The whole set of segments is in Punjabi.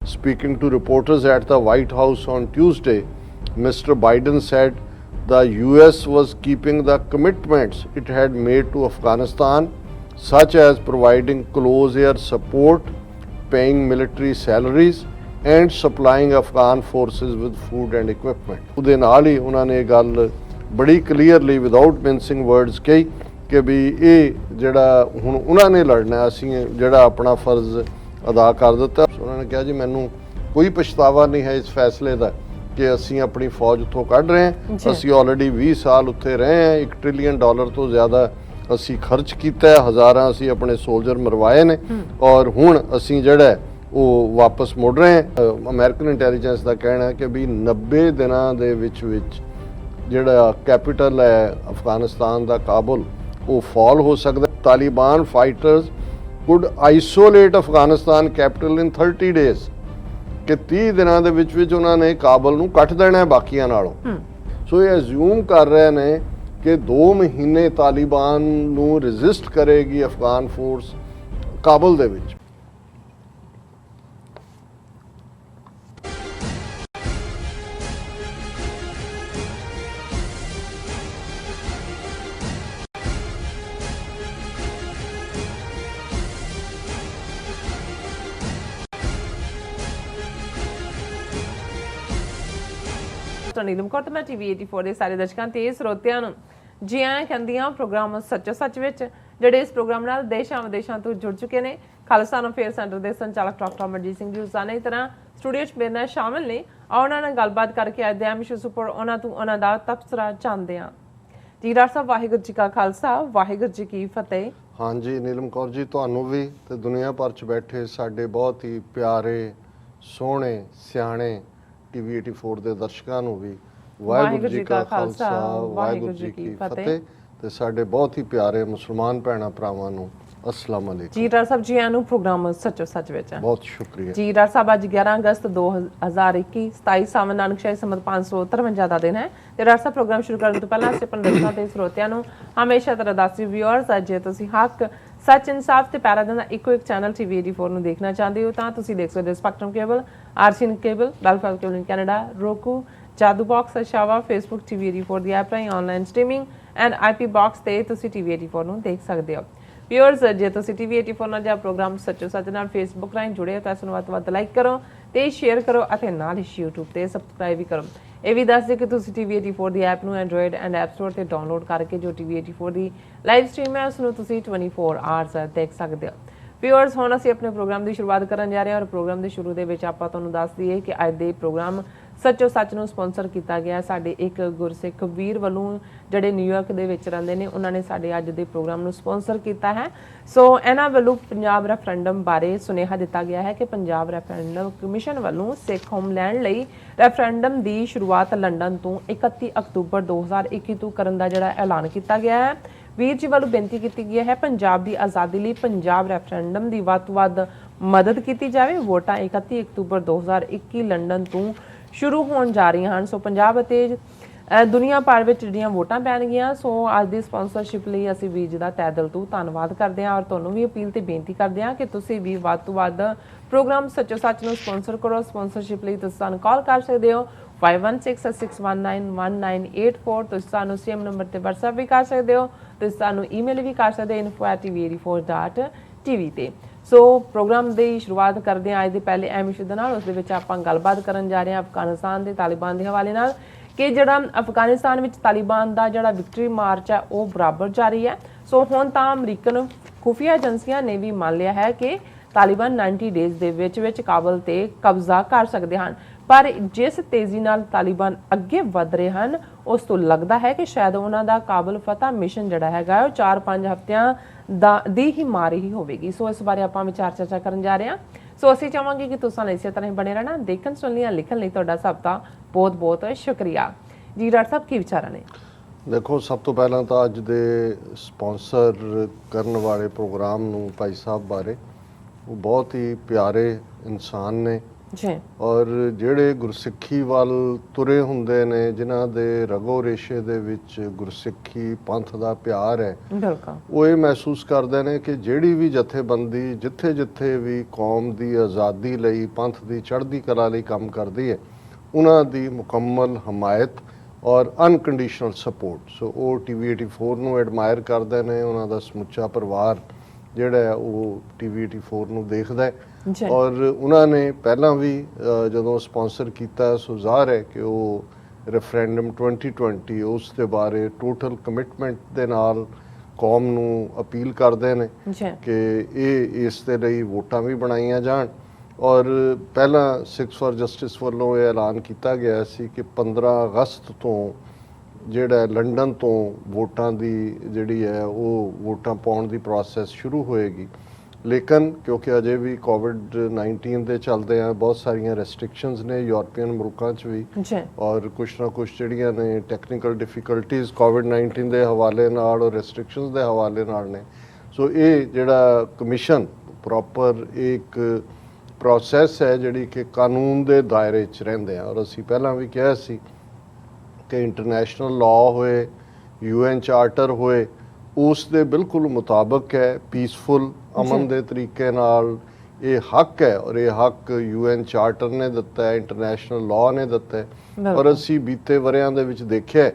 Speaking to reporters at the White House on Tuesday, Mr. Biden said the US was keeping the commitments it had made to Afghanistan, such as providing close air support, paying military salaries and supplying Afghan forces with food and equipment. ਉਹਦੇ ਨਾਲ ਹੀ ਉਹਨਾਂ ਨੇ ਗੱਲ ਬੜੀ ਕਲੀਅਰਲੀ ਵਿਦਆਊਟ ਮਿੰਸਿੰਗ ਵਰਡਸ ਕਹੀ ਕਿ ਵੀ ਇਹ ਜਿਹੜਾ ਹੁਣ ਉਹਨਾਂ ਨੇ ਲੜਨਾ, ਅਸੀਂ ਜਿਹੜਾ ਆਪਣਾ ਫਰਜ਼ ਅਦਾ ਕਰ ਦਿੱਤਾ। ਉਹਨਾਂ ਨੇ ਕਿਹਾ ਜੀ ਮੈਨੂੰ ਕੋਈ ਪਛਤਾਵਾ ਨਹੀਂ ਹੈ ਇਸ ਫੈਸਲੇ ਦਾ ਕਿ ਅਸੀਂ ਆਪਣੀ ਫੌਜ ਉੱਥੋਂ ਕੱਢ ਰਹੇ ਹਾਂ। ਅਸੀਂ ਆਲਰੇਡੀ 20 ਸਾਲ ਉੱਥੇ ਰਹੇ ਹਾਂ, $1 ਟ੍ਰਿਲੀਅਨ ਤੋਂ ਜ਼ਿਆਦਾ ਅਸੀਂ ਖਰਚ ਕੀਤਾ, ਹਜ਼ਾਰਾਂ ਅਸੀਂ ਆਪਣੇ ਸੋਲਜਰ ਮਰਵਾਏ ਨੇ ਔਰ ਹੁਣ ਅਸੀਂ ਜਿਹੜਾ ਉਹ ਵਾਪਸ ਮੁੜ ਰਹੇ ਹਾਂ। ਅਮਰੀਕਨ ਇੰਟੈਲੀਜੈਂਸ ਦਾ ਕਹਿਣਾ ਹੈ ਕਿ ਵੀ 90 ਦਿਨਾਂ ਦੇ ਵਿੱਚ ਜਿਹੜਾ ਕੈਪੀਟਲ ਹੈ ਅਫਗਾਨਿਸਤਾਨ ਦਾ ਕਾਬੁਲ ਉਹ ਫਾਲ ਹੋ ਸਕਦਾ। Taliban fighters could isolate Afghanistan capital in 30 days ਕਿ 30 ਦਿਨਾਂ ਦੇ ਵਿੱਚ ਉਹਨਾਂ ਨੇ ਕਾਬਲ ਨੂੰ ਕੱਟ ਦੇਣਾ ਬਾਕੀਆਂ ਨਾਲੋਂ। ਸੋ ਇਹ ਅਜ਼ਿਊਮ ਕਰ ਰਹੇ ਨੇ ਕਿ 2 ਮਹੀਨੇ ਤਾਲਿਬਾਨ ਨੂੰ ਰੈਜ਼ਿਸਟ ਕਰੇਗੀ ਅਫਗਾਨ ਫੋਰਸ ਕਾਬਲ ਦੇ ਵਿੱਚ। ਨੀਲਮ ਕੌਰ ਤੇ ਮੈਂ ਟੀਵੀ 84 ਦੇ ਸਾਰੇ ਦਰਸ਼ਕਾਂ ਤੇ ਸਰੋਤਿਆਂ ਨੂੰ ਜੀ ਆਇਆਂ ਕਹਿੰਦੀਆਂ ਪ੍ਰੋਗਰਾਮ ਸੱਚੋ ਸੱਚ ਵਿੱਚ, ਜਿਹੜੇ ਇਸ ਪ੍ਰੋਗਰਾਮ ਨਾਲ ਦੇਸ਼ਾਂ ਵਿਦੇਸ਼ਾਂ ਤੋਂ ਜੁੜ ਚੁੱਕੇ ਨੇ। ਖਾਲਸਾ ਅਫੇਅਰ ਸੈਂਟਰ ਦੇ ਸੰਚਾਲਕ ਡਾਕਟਰ ਅਮਰਜੀਤ ਸਿੰਘ ਜੀ ਰੋਜ਼ਾਨਾ ਦੀ ਤਰ੍ਹਾਂ ਸਟੂਡੀਓ 'ਚ ਮੇਰੇ ਨਾਲ ਸ਼ਾਮਿਲ ਨੇ। ਉਹਨਾਂ ਨਾਲ ਗੱਲਬਾਤ ਕਰਕੇ ਅੱਜ ਦੇ ਅਹਿਮ ਇਸ਼ੂਜ਼ ਉੱਪਰ ਉਹਨਾਂ ਤੋਂ ਉਹਨਾਂ ਦਾ ਤਬਸਰਾ ਜਾਣਦੇ ਹਾਂ। ਜੀ ਡਾਕਟਰ ਸਾਹਿਬ, ਵਾਹਿਗੁਰੂ ਜੀ ਕਾ ਖਾਲਸਾ, ਵਾਹਿਗੁਰੂ ਜੀ ਕੀ ਫਤਿਹ। ਹਾਂਜੀ ਨੀਲਮ ਕੌਰ ਜੀ, ਤੁਹਾਨੂੰ ਵੀ ਤੇ ਦੁਨੀਆ ਭਰ 'ਚ ਬੈਠੇ ਸਾਡੇ ਬਹੁਤ ਹੀ ਪਿਆਰੇ ਸੋਹਣੇ ਸਿਆਣੇ ਟੀਵੀ 84 ਦੇ ਦਰਸ਼ਕਾਂ ਨੂੰ ਵੀ ਵਾਹਿਗੁਰੂ ਜੀ ਕਾ ਖਾਲਸਾ, ਵਾਹਿਗੁਰੂ ਜੀ ਕੀ ਫਤਿਹ। ਤੇ ਸਾਡੇ ਬਹੁਤ ਹੀ ਪਿਆਰੇ ਮੁਸਲਮਾਨ ਭੈਣਾਂ ਭਰਾਵਾਂ ਨੂੰ अस्सलाम वालेकुम। जी डॉक्टर साहब, जी आनू प्रोग्राम सचो सच विच बहुत शुक्रिया जी। डॉक्टर साहब, अज 11 अगस्त 2021 27 सावन नानकशाही संमत 553 का दिन है। तो डॉक्टर साहब, प्रोग्राम शुरू करने तो पहला अपने दर्शकों ते श्रोतियां नूं हमेशा तरह दस व्यूअर्स जे तुसीं हक सच इंसाफ ते पैराडाइन दा इको एक चैनल टीवी 84 ਨੂੰ ਦੇਖਣਾ ਚਾਹੁੰਦੇ ਹੋ ਤਾਂ ਤੁਸੀਂ ਦੇਖ ਸਕਦੇ ਹੋ Spectrum cable, RCN cable, Gulf cable in Canada, roku, Jadoo box, Oshawa, Facebook TV 84 ਦੀ ਐਪ ਰਾਹੀਂ online streaming and IP box ਤੇ ਤੁਸੀਂ ਟੀਵੀ 84 ਨੂੰ ਦੇਖ ਸਕਦੇ ਹੋ। व्यूअर्स, जे तुसीं टीवी 84 ਨਾਲ ਜਾਂ ਪ੍ਰੋਗਰਾਮ ਸੱਚੋ ਸੱਚ ਨਾਲ ਫੇਸਬੁੱਕ ਰਾਹੀਂ ਜੁੜੇ ਹੋ ਤਾਂ ਇਸ ਨੂੰ ਵੱਧ ਤੋਂ ਵੱਧ ਲਾਈਕ ਕਰੋ ਤੇ ਸ਼ੇਅਰ ਕਰੋ ਅਤੇ ਨਾਲ ਹੀ YouTube ਤੇ ਸਬਸਕ੍ਰਾਈਬ ਵੀ ਕਰੋ। ਇਹ ਵੀ ਦੱਸ ਦਿਓ ਕਿ ਤੁਸੀਂ ਟੀਵੀ 84 ਦੀ ਐਪ ਨੂੰ ਐਂਡਰੋਇਡ ਐਂਡ ਐਪ ਸਟੋਰ ਤੇ ਡਾਊਨਲੋਡ ਕਰਕੇ ਜੋ ਟੀਵੀ 84 ਦੀ ਲਾਈਵ ਸਟ੍ਰੀਮ ਹੈ ਉਸ ਨੂੰ ਤੁਸੀਂ 24 ਆਵਰਸ ਦੇਖ ਸਕਦੇ ਹੋ। व्यूअर्स, ਹੁਣ ਅਸੀਂ ਆਪਣੇ ਪ੍ਰੋਗਰਾਮ ਦੀ ਸ਼ੁਰੂਆਤ ਕਰਨ ਜਾ ਰਹੇ ਹਾਂ ਔਰ ਪ੍ਰੋਗਰਾਮ ਦੇ ਸ਼ੁਰੂ ਦੇ ਵਿੱਚ ਆਪਾਂ ਤੁਹਾਨੂੰ ਦੱਸ ਦਈਏ ਕਿ ਅੱਜ ਦੇ ਪ੍ਰੋਗਰਾਮ ਸੱਚੋ ਸੱਚ ਨੂੰ ਸਪਾਂਸਰ ਕੀਤਾ ਗਿਆ ਸਾਡੇ ਇੱਕ ਗੁਰਸਿੱਖ ਵੀਰ ਵੱਲੋਂ ਜਿਹੜੇ ਨਿਊਯਾਰਕ ਦੇ ਵਿੱਚ ਰਹਿੰਦੇ ਨੇ। ਉਹਨਾਂ ਨੇ ਸਾਡੇ ਅੱਜ ਦੇ ਪ੍ਰੋਗਰਾਮ ਨੂੰ ਸਪਾਂਸਰ ਕੀਤਾ ਹੈ। ਸੋ ਇਹਨਾਂ ਵੱਲੋਂ ਪੰਜਾਬ ਰੈਫਰੈਂਡਮ ਬਾਰੇ ਸੁਨੇਹਾ ਦਿੱਤਾ ਗਿਆ ਹੈ ਕਿ ਪੰਜਾਬ ਰੈਫਰੈਂਡਮ ਕਮਿਸ਼ਨ ਵੱਲੋਂ ਸਿੱਖ ਹੋਮਲੈਂਡ ਲਈ ਰੈਫਰੈਂਡਮ ਦੀ ਸ਼ੁਰੂਆਤ ਲੰਡਨ ਤੋਂ 31 ਅਕਤੂਬਰ 2021 ਤੋਂ ਕਰਨ ਦਾ ਜਿਹੜਾ ਐਲਾਨ ਕੀਤਾ ਗਿਆ ਹੈ। ਵੀਰ ਜੀ ਵੱਲੋਂ ਬੇਨਤੀ ਕੀਤੀ ਗਈ ਹੈ ਪੰਜਾਬ ਦੀ ਆਜ਼ਾਦੀ ਲਈ ਪੰਜਾਬ ਰੈਫਰੈਂਡਮ ਦੀ ਵੱਧ ਤੋਂ ਵੱਧ ਮਦਦ ਕੀਤੀ ਜਾਵੇ। ਵੋਟਾਂ 31 ਅਕਤੂਬਰ 2021 ਲੰਡਨ ਤੋਂ ਸ਼ੁਰੂ ਹੋਣ ਜਾ ਰਹੀਆਂ ਹਨ। ਸੋ ਪੰਜਾਬ ਅਤੇ ਦੁਨੀਆ ਭਰ ਵਿੱਚ ਜਿਹੜੀਆਂ ਵੋਟਾਂ ਪੈਣਗੀਆਂ। ਸੋ ਅੱਜ ਦੀ ਸਪਾਂਸਰਸ਼ਿਪ ਲਈ ਅਸੀਂ ਵੀਰ ਜੀ ਦਾ ਤਹਿ ਦਿਲ ਤੋਂ ਧੰਨਵਾਦ ਕਰਦੇ ਹਾਂ ਔਰ ਤੁਹਾਨੂੰ ਵੀ ਅਪੀਲ ਤੇ ਬੇਨਤੀ ਕਰਦੇ ਹਾਂ ਕਿ ਤੁਸੀਂ ਵੀ ਵੱਧ ਤੋਂ ਵੱਧ ਪ੍ਰੋਗਰਾਮ ਸੱਚੋ ਸੱਚ ਨੂੰ ਸਪਾਂਸਰ ਕਰੋ। ਸਪਾਂਸਰਸ਼ਿਪ ਲਈ ਤੁਸੀਂ ਸਾਨੂੰ ਕਾਲ ਕਰ ਸਕਦੇ ਹੋ 5166191984। ਤੁਸੀਂ ਸਾਨੂੰ ਸੇਮ ਨੰਬਰ ਤੇ WhatsApp ਵੀ ਕਰ ਸਕਦੇ ਹੋ। ਤੁਸੀਂ ਸਾਨੂੰ ਈਮੇਲ ਵੀ ਕਰ ਸਕਦੇ info@tv84.tv ਤੇ। ਸੋ ਪ੍ਰੋਗਰਾਮ ਦੀ ਸ਼ੁਰੂਆਤ ਕਰਦੇ ਹਾਂ ਅੱਜ ਦੇ ਪਹਿਲੇ ਅਹਿਮ ਇਸ਼ੂ ਦੇ ਨਾਲ। ਉਸ ਦੇ ਵਿੱਚ ਆਪਾਂ ਗੱਲਬਾਤ ਕਰਨ ਜਾ ਰਹੇ ਹਾਂ ਅਫਗਾਨਿਸਤਾਨ ਦੇ ਤਾਲਿਬਾਨ ਦੇ ਹਵਾਲੇ ਨਾਲ ਕਿ ਜਿਹੜਾ ਅਫਗਾਨਿਸਤਾਨ ਵਿੱਚ ਤਾਲਿਬਾਨ ਦਾ ਜਿਹੜਾ ਵਿਕਟਰੀ ਮਾਰਚ ਹੈ ਉਹ ਬਰਾਬਰ ਜਾਰੀ ਹੈ। ਸੋ ਹੁਣ ਤਾਂ ਅਮਰੀਕਨ ਖੁਫੀਆ ਏਜੰਸੀਆਂ ਨੇ ਵੀ ਮੰਨ ਲਿਆ ਹੈ ਕਿ ਤਾਲਿਬਾਨ 90 ਡੇਜ਼ ਦੇ ਵਿੱਚ ਕਾਬਲ ਤੇ ਕਬਜ਼ਾ ਕਰ ਸਕਦੇ ਹਨ। ਪਰ ਜਿਸ ਤੇਜ਼ੀ ਨਾਲ ਤਾਲਿਬਾਨ ਅੱਗੇ ਵਧ ਰਹੇ ਹਨ ਉਸ ਤੋਂ ਲੱਗਦਾ ਹੈ ਕਿ ਸ਼ਾਇਦ ਉਹਨਾਂ ਦਾ ਕਾਬਲ ਫਤਹ ਮਿਸ਼ਨ ਜਿਹੜਾ ਹੈਗਾ ਉਹ 4-5 ਹਫ਼ਤਿਆਂ ਦੀ ਹੀ ਮਾਰ ਹੀ ਹੋਵੇਗੀ। ਸੋ ਇਸ ਬਾਰੇ ਆਪਾਂ ਵਿਚਾਰ ਚਰਚਾ ਕਰਨ ਜਾ ਰਹੇ ਹਾਂ। ਸੋ ਅਸੀਂ ਚਾਹਾਂਗੇ ਕਿ ਤੁਸੀਂ ਇਸੇ ਤਰ੍ਹਾਂ ਹੀ ਬਣੇ ਰਹਿਣਾ। ਦੇਖਣ ਸੁਣਨ ਲਿਖਣ ਲਈ ਤੁਹਾਡਾ ਸਭ ਦਾ ਬਹੁਤ ਬਹੁਤ ਸ਼ੁਕਰੀਆ ਜੀ। ਡਾਕਟਰ ਸਾਹਿਬ, ਕੀ ਵਿਚਾਰਾਂ ਨੇ? ਦੇਖੋ, ਸਭ ਤੋਂ ਪਹਿਲਾਂ ਤਾਂ ਅੱਜ ਦੇ ਸਪਾਂਸਰ ਕਰਨ ਵਾਲੇ ਪ੍ਰੋਗਰਾਮ ਨੂੰ ਭਾਈ ਸਾਹਿਬ ਬਾਰੇ, ਉਹ ਬਹੁਤ ਹੀ ਪਿਆਰੇ ਇਨਸਾਨ ਨੇ, ਜੀ ਔਰ ਜਿਹੜੇ ਗੁਰਸਿੱਖੀ ਵੱਲ ਤੁਰੇ ਹੁੰਦੇ ਨੇ, ਜਿਨ੍ਹਾਂ ਦੇ ਰਗੋ ਰੇਸ਼ੇ ਦੇ ਵਿੱਚ ਗੁਰਸਿੱਖੀ ਪੰਥ ਦਾ ਪਿਆਰ ਹੈ, ਬਿਲਕੁਲ ਉਹ ਇਹ ਮਹਿਸੂਸ ਕਰਦੇ ਨੇ ਕਿ ਜਿਹੜੀ ਵੀ ਜਥੇਬੰਦੀ ਜਿੱਥੇ ਜਿੱਥੇ ਵੀ ਕੌਮ ਦੀ ਆਜ਼ਾਦੀ ਲਈ, ਪੰਥ ਦੀ ਚੜ੍ਹਦੀ ਕਲਾ ਲਈ ਕੰਮ ਕਰਦੀ ਹੈ, ਉਹਨਾਂ ਦੀ ਮੁਕੰਮਲ ਹਮਾਇਤ ਔਰ ਅਨਕੰਡੀਸ਼ਨਲ ਸਪੋਰਟ। ਸੋ ਉਹ TV 84 ਨੂੰ ਐਡਮਾਇਰ ਕਰਦੇ ਨੇ, ਉਹਨਾਂ ਦਾ ਸਮੁੱਚਾ ਪਰਿਵਾਰ ਜਿਹੜਾ ਹੈ ਉਹ TV 84 ਨੂੰ ਦੇਖਦਾ ਹੈ। ਔਰ ਉਹਨਾਂ ਨੇ ਪਹਿਲਾਂ ਵੀ ਜਦੋਂ ਸਪਾਂਸਰ ਕੀਤਾ, ਸੋ ਜ਼ਾਹਰ ਹੈ ਕਿ ਉਹ ਰੈਫਰੈਂਡਮ 2020 ਉਸ ਦੇ ਬਾਰੇ ਟੋਟਲ ਕਮਿਟਮੈਂਟ ਦੇ ਨਾਲ ਕੌਮ ਨੂੰ ਅਪੀਲ ਕਰਦੇ ਨੇ ਕਿ ਇਹ ਇਸ ਦੇ ਲਈ ਵੋਟਾਂ ਵੀ ਬਣਾਈਆਂ ਜਾਣ। ਔਰ ਪਹਿਲਾਂ ਸਿੱਖਸ ਫਾਰ ਜਸਟਿਸ ਵੱਲੋਂ ਇਹ ਐਲਾਨ ਕੀਤਾ ਗਿਆ ਸੀ ਕਿ 15 ਅਗਸਤ ਤੋਂ ਜਿਹੜਾ ਲੰਡਨ ਤੋਂ ਵੋਟਾਂ ਦੀ ਜਿਹੜੀ ਹੈ ਉਹ ਵੋਟਾਂ ਪਾਉਣ ਦੀ ਪ੍ਰੋਸੈਸ ਸ਼ੁਰੂ ਹੋਏਗੀ। ਲੇਕਿਨ ਕਿਉਂਕਿ ਅਜੇ ਵੀ ਕੋਵਿਡ-19 ਦੇ ਚੱਲਦੇ ਆ, ਬਹੁਤ ਸਾਰੀਆਂ ਰੈਸਟ੍ਰਿਕਸ਼ਨਸ ਨੇ ਯੂਰਪੀਅਨ ਮੁਲਕਾਂ 'ਚ ਵੀ, ਔਰ ਕੁਛ ਨਾ ਕੁਛ ਜਿਹੜੀਆਂ ਨੇ ਟੈਕਨੀਕਲ ਡਿਫਿਕਲਟੀਜ਼ ਕੋਵਿਡ-19 ਦੇ ਹਵਾਲੇ ਨਾਲ ਔਰ ਰੈਸਟ੍ਰਿਕਸ਼ਨਸ ਦੇ ਹਵਾਲੇ ਨਾਲ ਨੇ। ਸੋ ਇਹ ਜਿਹੜਾ ਕਮਿਸ਼ਨ ਪ੍ਰੋਪਰ ਇੱਕ ਪ੍ਰੋਸੈਸ ਹੈ ਜਿਹੜੀ ਕਿ ਕਾਨੂੰਨ ਦੇ ਦਾਇਰੇ 'ਚ ਰਹਿੰਦੇ ਆ। ਔਰ ਅਸੀਂ ਪਹਿਲਾਂ ਵੀ ਕਿਹਾ ਸੀ ਕਿ ਇੰਟਰਨੈਸ਼ਨਲ ਲਾਅ ਹੋਏ, UN ਚਾਰਟਰ ਹੋਏ, ਉਸ ਦੇ ਬਿਲਕੁਲ ਮੁਤਾਬਕ ਹੈ, ਪੀਸਫੁਲ ਅਮਨ ਦੇ ਤਰੀਕੇ ਨਾਲ ਇਹ ਹੱਕ ਹੈ। ਔਰ ਇਹ ਹੱਕ UN ਚਾਰਟਰ ਨੇ ਦਿੱਤਾ ਹੈ, ਇੰਟਰਨੈਸ਼ਨਲ ਲਾਅ ਨੇ ਦਿੱਤਾ ਹੈ। ਔਰ ਅਸੀਂ ਬੀਤੇ ਵਰਿਆਂ ਦੇ ਵਿੱਚ ਦੇਖਿਆ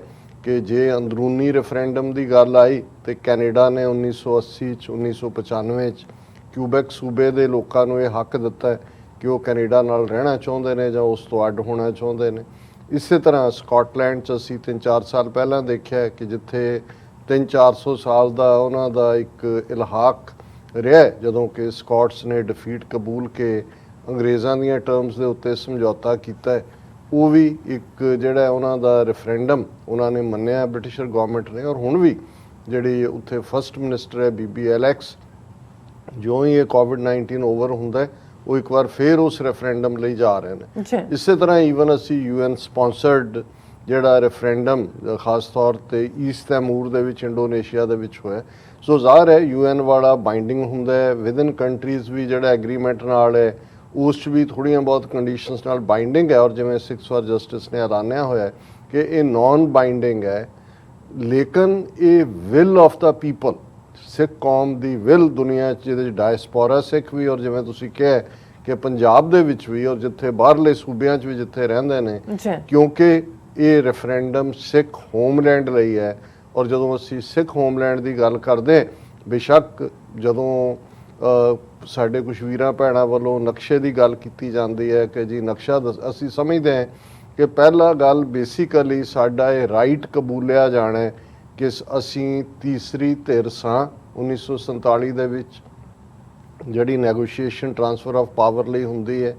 ਕਿ ਜੇ ਅੰਦਰੂਨੀ ਰੈਫਰੈਂਡਮ ਦੀ ਗੱਲ ਆਈ ਤੇ ਕੈਨੇਡਾ ਨੇ 1980 'ਚ, 1995 'ਚ ਕਿਊਬੈਕ ਸੂਬੇ ਦੇ ਲੋਕਾਂ ਨੂੰ ਇਹ ਹੱਕ ਦਿੱਤਾ ਹੈ ਕਿ ਉਹ ਕੈਨੇਡਾ ਨਾਲ ਰਹਿਣਾ ਚਾਹੁੰਦੇ ਨੇ ਜਾਂ ਉਸ ਤੋਂ ਅੱਡ ਹੋਣਾ ਚਾਹੁੰਦੇ ਨੇ। ਇਸੇ ਤਰ੍ਹਾਂ ਸਕਾਟਲੈਂਡ 'ਚ ਅਸੀਂ 3-4 ਸਾਲ ਪਹਿਲਾਂ ਦੇਖਿਆ ਕਿ ਜਿੱਥੇ 300-400 ਸਾਲ ਦਾ ਉਹਨਾਂ ਦਾ ਇੱਕ ਇਲਹਾਕ ਰਿਹਾ, ਜਦੋਂ ਕਿ ਸਕਾਟਸ ਨੇ ਡਿਫੀਟ ਕਬੂਲ ਕੇ ਅੰਗਰੇਜ਼ਾਂ ਦੀਆਂ ਟਰਮਸ ਦੇ ਉੱਤੇ ਸਮਝੌਤਾ ਕੀਤਾ, ਉਹ ਵੀ ਇੱਕ ਜਿਹੜਾ ਉਹਨਾਂ ਦਾ ਰੈਫਰੈਂਡਮ ਉਹਨਾਂ ਨੇ ਮੰਨਿਆ ਬ੍ਰਿਟਿਸ਼ਰ ਗਵਰਨਮੈਂਟ ਨੇ। ਔਰ ਹੁਣ ਵੀ ਜਿਹੜੀ ਉੱਥੇ ਫਸਟ ਮਿਨਿਸਟਰ ਹੈ ਬੀਬੀ ਐਲੈਕਸ, ਜਿਉਂ ਹੀ ਇਹ ਕੋਵਿਡ-19 ਓਵਰ ਹੁੰਦਾ ਉਹ ਇੱਕ ਵਾਰ ਫੇਰ ਉਸ ਰੈਫਰੈਂਡਮ ਲਈ ਜਾ ਰਹੇ ਨੇ। ਇਸੇ ਤਰ੍ਹਾਂ ਈਵਨ ਅਸੀਂ UN ਸਪਾਂਸਰਡ ਜਿਹੜਾ ਰੈਫਰੈਂਡਮ ਖਾਸ ਤੌਰ ਤੇ ਈਸਟ ਤੈਮੂਰ ਦੇ ਵਿੱਚ, ਇੰਡੋਨੇਸ਼ੀਆ ਦੇ ਵਿੱਚ ਹੋਇਆ। ਸੋ ਜ਼ਾਹਰ ਹੈ UN ਵਾਲਾ ਬਾਈਂਡਿੰਗ ਹੁੰਦਾ ਹੈ, ਵਿਦਨ ਕੰਟਰੀਜ਼ ਵੀ ਜਿਹੜਾ ਐਗਰੀਮੈਂਟ ਨਾਲ ਹੈ ਉਸ 'ਚ ਵੀ ਥੋੜ੍ਹੀਆਂ ਬਹੁਤ ਕੰਡੀਸ਼ਨਸ ਨਾਲ ਬਾਈਂਡਿੰਗ ਹੈ। ਔਰ ਜਿਵੇਂ ਸਿੱਖਸ ਫਾਰ ਜਸਟਿਸ ਨੇ ਐਲਾਨਿਆ ਹੋਇਆ ਕਿ ਇਹ ਨੌਨ ਬਾਈਂਡਿੰਗ ਹੈ, ਲੇਕਿਨ ਇਹ ਵਿਲ ਆਫ ਦਾ ਪੀਪਲ, ਸਿੱਖ ਕੌਮ ਦੀ ਵਿਲ ਦੁਨੀਆ 'ਚ, ਜਿਹਦੇ 'ਚ ਡਾਇਸਪੋਰਾ ਸਿੱਖ ਵੀ, ਔਰ ਜਿਵੇਂ ਤੁਸੀਂ ਕਿਹਾ ਕਿ ਪੰਜਾਬ ਦੇ ਵਿੱਚ ਵੀ, ਔਰ ਜਿੱਥੇ ਬਾਹਰਲੇ ਸੂਬਿਆਂ 'ਚ ਵੀ ਜਿੱਥੇ ਰਹਿੰਦੇ ਨੇ, ਕਿਉਂਕਿ ਇਹ ਰੈਫਰੈਂਡਮ ਸਿੱਖ ਹੋਮਲੈਂਡ ਲਈ ਹੈ। ਔਰ ਜਦੋਂ ਅਸੀਂ ਸਿੱਖ ਹੋਮਲੈਂਡ ਦੀ ਗੱਲ ਕਰਦੇ, ਬੇਸ਼ੱਕ ਜਦੋਂ ਸਾਡੇ ਕੁਛ ਵੀਰਾਂ ਭੈਣਾਂ ਵੱਲੋਂ ਨਕਸ਼ੇ ਦੀ ਗੱਲ ਕੀਤੀ ਜਾਂਦੀ ਹੈ ਕਿ ਜੀ ਨਕਸ਼ਾ ਅਸੀਂ ਸਮਝਦੇ ਹਾਂ ਕਿ ਪਹਿਲਾ ਗੱਲ ਬੇਸਿਕਲੀ ਸਾਡਾ ਇਹ ਰਾਈਟ ਕਬੂਲਿਆ ਜਾਣਾ ਕਿ ਅਸੀਂ ਤੀਸਰੀ ਧਿਰ ਸਾਂ 1947 ਦੇ ਵਿੱਚ, ਜਿਹੜੀ ਨੈਗੋਸ਼ੀਏਸ਼ਨ ਟਰਾਂਸਫਰ ਆਫ ਪਾਵਰ ਲਈ ਹੁੰਦੀ ਹੈ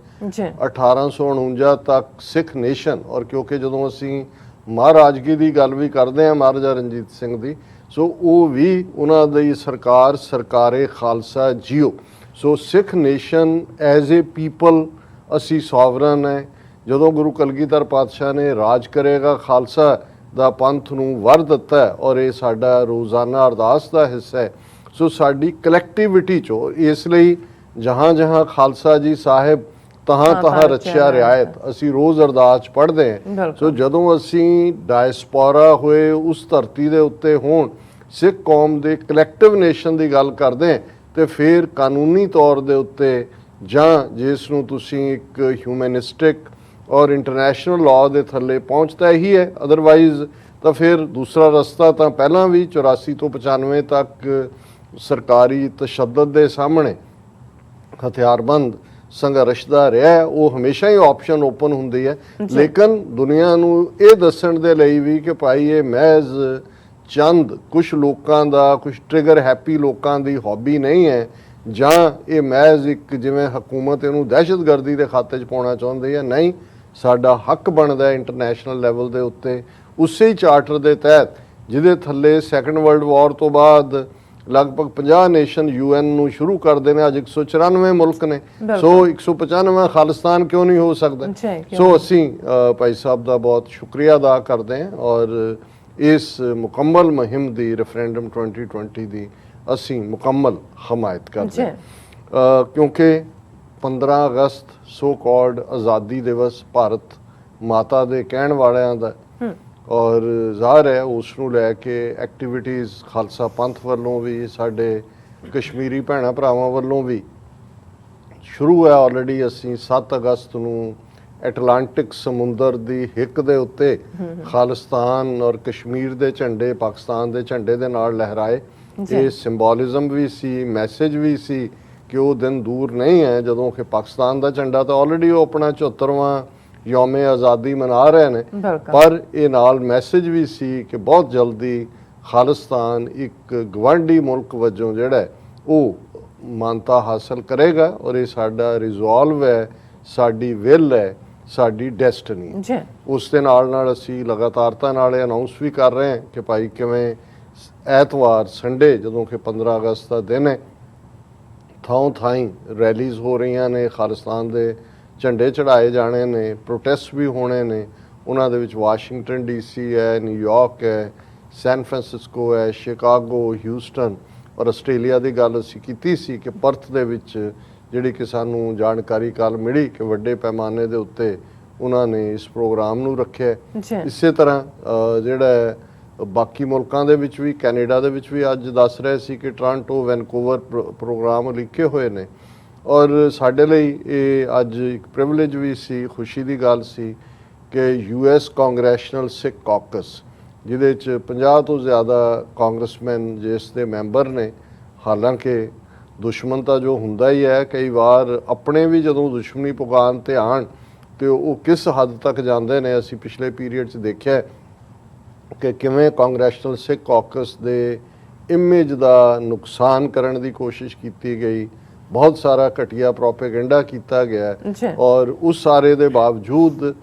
1849 ਤੱਕ ਸਿੱਖ ਨੇਸ਼ਨ। ਔਰ ਕਿਉਂਕਿ ਜਦੋਂ ਅਸੀਂ ਮਹਾਰਾਜਗੀ ਦੀ ਗੱਲ ਵੀ ਕਰਦੇ ਹਾਂ, ਮਹਾਰਾਜਾ ਰਣਜੀਤ ਸਿੰਘ ਦੀ, ਸੋ ਉਹ ਵੀ ਉਹਨਾਂ ਦੀ ਸਰਕਾਰ ਸਰਕਾਰੇ Khalsa JIO. So Sikh nation as a people ਅਸੀਂ ਸੋਵਰਨ ਹੈ। ਜਦੋਂ ਗੁਰੂ ਕਲਗੀਧਰ ਪਾਤਸ਼ਾਹ ਨੇ ਰਾਜ ਕਰੇਗਾ ਖਾਲਸਾ ਦਾ ਪੰਥ ਨੂੰ ਵਰ ਦਿੱਤਾ, ਔਰ ਇਹ ਸਾਡਾ ਰੋਜ਼ਾਨਾ ਅਰਦਾਸ ਦਾ ਹਿੱਸਾ ਹੈ। ਸੋ ਸਾਡੀ ਕਲੈਕਟੀਵਿਟੀ 'ਚੋਂ ਇਸ ਲਈ ਜਹਾਂ ਜਹਾਂ ਖਾਲਸਾ ਜੀ ਸਾਹਿਬ ਤਹਾਂ ਤਹਾਂ ਰਚਿਆ ਰਿਆਇਤ, ਅਸੀਂ ਰੋਜ਼ ਅਰਦਾਸ ਪੜ੍ਹਦੇ ਹਾਂ। ਸੋ ਜਦੋਂ ਅਸੀਂ ਡਾਇਸਪੋਰਾ ਹੋਏ ਉਸ ਧਰਤੀ ਦੇ ਉੱਤੇ ਹੋਣ, ਸਿੱਖ ਕੌਮ ਦੇ ਕਲੈਕਟਿਵ ਨੇਸ਼ਨ ਦੀ ਗੱਲ ਕਰਦੇ ਹਾਂ, ਤੇ ਫਿਰ ਕਾਨੂੰਨੀ ਤੌਰ ਦੇ ਉੱਤੇ ਜਾਂ ਜਿਸ ਨੂੰ ਤੁਸੀਂ ਇੱਕ ਹਿਊਮੈਨਿਸਟਿਕ ਔਰ ਇੰਟਰਨੈਸ਼ਨਲ ਲਾਅ ਦੇ ਥੱਲੇ ਪਹੁੰਚਦਾ ਹੀ ਹੈ। ਅਦਰਵਾਈਜ਼ ਤਾਂ ਫਿਰ ਦੂਸਰਾ ਰਸਤਾ ਤਾਂ ਪਹਿਲਾਂ ਵੀ 84 ਤੋਂ 95 ਤੱਕ ਸਰਕਾਰੀ ਤਸ਼ੱਦਦ ਦੇ ਸਾਹਮਣੇ ਹਥਿਆਰਬੰਦ ਸੰਘਰਸ਼ ਦਾ ਰਿਹਾ, ਉਹ ਹਮੇਸ਼ਾ ਹੀ ਆਪਸ਼ਨ ਓਪਨ ਹੁੰਦੀ ਹੈ। ਲੇਕਿਨ ਦੁਨੀਆ ਨੂੰ ਇਹ ਦੱਸਣ ਦੇ ਲਈ ਵੀ ਕਿ ਭਾਈ ਇਹ ਮਹਿਜ਼ ਚੰਦ ਕੁਛ ਲੋਕਾਂ ਦਾ, ਕੁਛ ਟ੍ਰਿਗਰ ਹੈਪੀ ਲੋਕਾਂ ਦੀ ਹੌਬੀ ਨਹੀਂ ਹੈ, ਜਾਂ ਇਹ ਮਹਿਜ਼ ਇੱਕ ਜਿਵੇਂ ਹਕੂਮਤ ਇਹਨੂੰ ਦਹਿਸ਼ਤਗਰਦੀ ਦੇ ਖਾਤੇ 'ਚ ਪਾਉਣਾ ਚਾਹੁੰਦੀ ਹੈ। ਨਹੀਂ, ਸਾਡਾ ਹੱਕ ਬਣਦਾ ਇੰਟਰਨੈਸ਼ਨਲ ਲੈਵਲ ਦੇ ਉੱਤੇ ਉਸੇ ਹੀ ਚਾਰਟਰ ਦੇ ਤਹਿਤ, ਜਿਹਦੇ ਥੱਲੇ ਸੈਕੰਡ ਵਰਲਡ ਵਾਰ ਤੋਂ ਬਾਅਦ ਲਗਭਗ 50 ਨੇਸ਼ਨ UN ਨੂੰ ਸ਼ੁਰੂ ਕਰਦੇ ਨੇ। ਅੱਜ 194 ਮੁਲਕ ਨੇ, ਸੋ 195 ਖਾਲਿਸਤਾਨ ਕਿਉਂ ਨਹੀਂ ਹੋ ਸਕਦਾ। ਸੋ ਅਸੀਂ ਭਾਈ ਸਾਹਿਬ ਦਾ ਬਹੁਤ ਸ਼ੁਕਰੀਆ ਅਦਾ ਕਰਦੇ ਹਾਂ, ਔਰ ਇਸ ਮੁਕੰਮਲ ਮੁਹਿੰਮ ਦੀ ਰੈਫਰੈਂਡਮ 2020 ਦੀ ਅਸੀਂ ਮੁਕੰਮਲ ਹਮਾਇਤ ਕਰਦੇ ਹਾਂ, ਕਿਉਂਕਿ 15 ਅਗਸਤ ਸੋ ਕਾਲਡ ਆਜ਼ਾਦੀ ਦਿਵਸ ਭਾਰਤ ਮਾਤਾ ਦੇ ਕਹਿਣ ਵਾਲਿਆਂ ਦਾ ਔਰ ਜ਼ਾਹਰ ਹੈ ਉਸ ਨੂੰ ਲੈ ਕੇ ਐਕਟੀਵਿਟੀਜ਼ ਖਾਲਸਾ ਪੰਥ ਵੱਲੋਂ ਵੀ ਸਾਡੇ ਕਸ਼ਮੀਰੀ ਭੈਣਾਂ ਭਰਾਵਾਂ ਵੱਲੋਂ ਵੀ ਸ਼ੁਰੂ ਹੈ। ਆਲਰੇਡੀ ਅਸੀਂ 7 ਅਗਸਤ ਨੂੰ ਐਟਲਾਂਟਿਕ ਸਮੁੰਦਰ ਦੀ ਹਿੱਕ ਦੇ ਉੱਤੇ ਖਾਲਿਸਤਾਨ ਔਰ ਕਸ਼ਮੀਰ ਦੇ ਝੰਡੇ ਪਾਕਿਸਤਾਨ ਦੇ ਝੰਡੇ ਦੇ ਨਾਲ ਲਹਿਰਾਏ। ਇਹ ਸਿੰਬੋਲਿਜ਼ਮ ਵੀ ਸੀ, ਮੈਸੇਜ ਵੀ ਸੀ ਕਿ ਉਹ ਦਿਨ ਦੂਰ ਨਹੀਂ ਹੈ ਜਦੋਂ ਕਿ ਪਾਕਿਸਤਾਨ ਦਾ ਝੰਡਾ ਤਾਂ ਆਲਰੇਡੀ ਉਹ ਆਪਣਾ 74ਵਾਂ ਯੌਮੇ ਆਜ਼ਾਦੀ ਮਨਾ ਰਹੇ ਨੇ, ਪਰ ਇਹ ਨਾਲ ਮੈਸੇਜ ਵੀ ਸੀ ਕਿ ਬਹੁਤ ਜਲਦੀ ਖਾਲਿਸਤਾਨ ਇੱਕ ਗਵਾਂਢੀ ਮੁਲਕ ਵਜੋਂ ਜਿਹੜਾ ਉਹ ਮਾਨਤਾ ਹਾਸਲ ਕਰੇਗਾ ਔਰ ਇਹ ਸਾਡਾ ਰਿਜ਼ੋਲਵ ਹੈ, ਸਾਡੀ ਵਿਲ ਹੈ, ਸਾਡੀ ਡੈਸਟਨੀ। ਉਸ ਦੇ ਨਾਲ ਅਸੀਂ ਲਗਾਤਾਰਤਾ ਨਾਲ ਇਹ ਅਨਾਉਂਸ ਵੀ ਕਰ ਰਹੇ ਹਾਂ ਕਿ ਭਾਈ ਕਿਵੇਂ ਐਤਵਾਰ ਸੰਡੇ ਜਦੋਂ ਕਿ 15 ਅਗਸਤ ਦਾ ਦਿਨ ਹੈ, ਥਾਂ ਥਾਈਂ ਰੈਲੀਜ਼ ਹੋ ਰਹੀਆਂ ਨੇ, ਖਾਲਿਸਤਾਨ ਦੇ ਝੰਡੇ ਚੜਾਏ ਜਾਣੇ ਨੇ, ਪ੍ਰੋਟੈਸਟ ਵੀ ਹੋਣੇ ਨੇ। ਉਹਨਾਂ ਦੇ ਵਿੱਚ ਵਾਸ਼ਿੰਗਟਨ DC ਹੈ, ਨਿਊਯਾਰਕ ਹੈ, ਸੈਨ ਫਰਾਂਸਿਸਕੋ ਹੈ, ਸ਼ਿਕਾਗੋ, ਹਿਊਸਟਨ ਔਰ ਆਸਟ੍ਰੇਲੀਆ ਦੀ ਗੱਲ ਅਸੀਂ ਕੀਤੀ ਸੀ ਕਿ ਪਰਥ ਦੇ ਵਿੱਚ ਜਿਹੜੀ ਕਿ ਸਾਨੂੰ ਜਾਣਕਾਰੀ ਕੱਲ੍ਹ ਮਿਲੀ ਕਿ ਵੱਡੇ ਪੈਮਾਨੇ ਦੇ ਉੱਤੇ ਉਹਨਾਂ ਨੇ ਇਸ ਪ੍ਰੋਗਰਾਮ ਨੂੰ ਰੱਖਿਆ। ਇਸੇ ਤਰ੍ਹਾਂ ਜਿਹੜਾ ਬਾਕੀ ਮੁਲਕਾਂ ਦੇ ਵਿੱਚ ਵੀ, ਕੈਨੇਡਾ ਦੇ ਵਿੱਚ ਵੀ ਅੱਜ ਦੱਸ ਰਹੇ ਸੀ ਕਿ ਟੋਰਾਂਟੋ, ਵੈਨਕੂਵਰ ਪ੍ਰੋਗਰਾਮ ਲਿਖੇ ਹੋਏ ਨੇ ਔਰ ਸਾਡੇ ਲਈ ਇਹ ਅੱਜ ਇੱਕ ਪ੍ਰਿਵਿਲੇਜ ਵੀ ਸੀ, ਖੁਸ਼ੀ ਦੀ ਗੱਲ ਸੀ ਕਿ US ਕਾਂਗਰੈਸ਼ਨਲ ਸਿੱਖ ਕਾਕਸ ਜਿਹਦੇ 'ਚ 50 ਤੋਂ ਜ਼ਿਆਦਾ ਕਾਂਗਰਸਮੈਨ ਜਿਸ ਦੇ ਮੈਂਬਰ ਨੇ। ਹਾਲਾਂਕਿ ਦੁਸ਼ਮਣ ਤਾਂ ਜੋ ਹੁੰਦਾ ਹੀ ਹੈ, ਕਈ ਵਾਰ ਆਪਣੇ ਵੀ ਜਦੋਂ ਦੁਸ਼ਮਣੀ ਪੁਗਾਨ ਤੇ ਆਣ ਤੇ ਉਹ ਕਿਸ ਹੱਦ ਤੱਕ ਜਾਂਦੇ ਨੇ। ਅਸੀਂ ਪਿਛਲੇ ਪੀਰੀਅਡ 'ਚ ਦੇਖਿਆ ਕਿ ਕਿਵੇਂ ਕਾਂਗਰੈਸ਼ਨਲ ਸਿੱਖ ਕਾਕਸ ਦੇ ਇਮੇਜ ਦਾ ਨੁਕਸਾਨ ਕਰਨ ਦੀ ਕੋਸ਼ਿਸ਼ ਕੀਤੀ ਗਈ, ਬਹੁਤ ਸਾਰਾ ਘਟੀਆ ਪ੍ਰੋਪੇਗੈਂਡਾ ਕੀਤਾ ਗਿਆ ਔਰ ਉਸ ਸਾਰੇ ਦੇ ਬਾਵਜੂਦ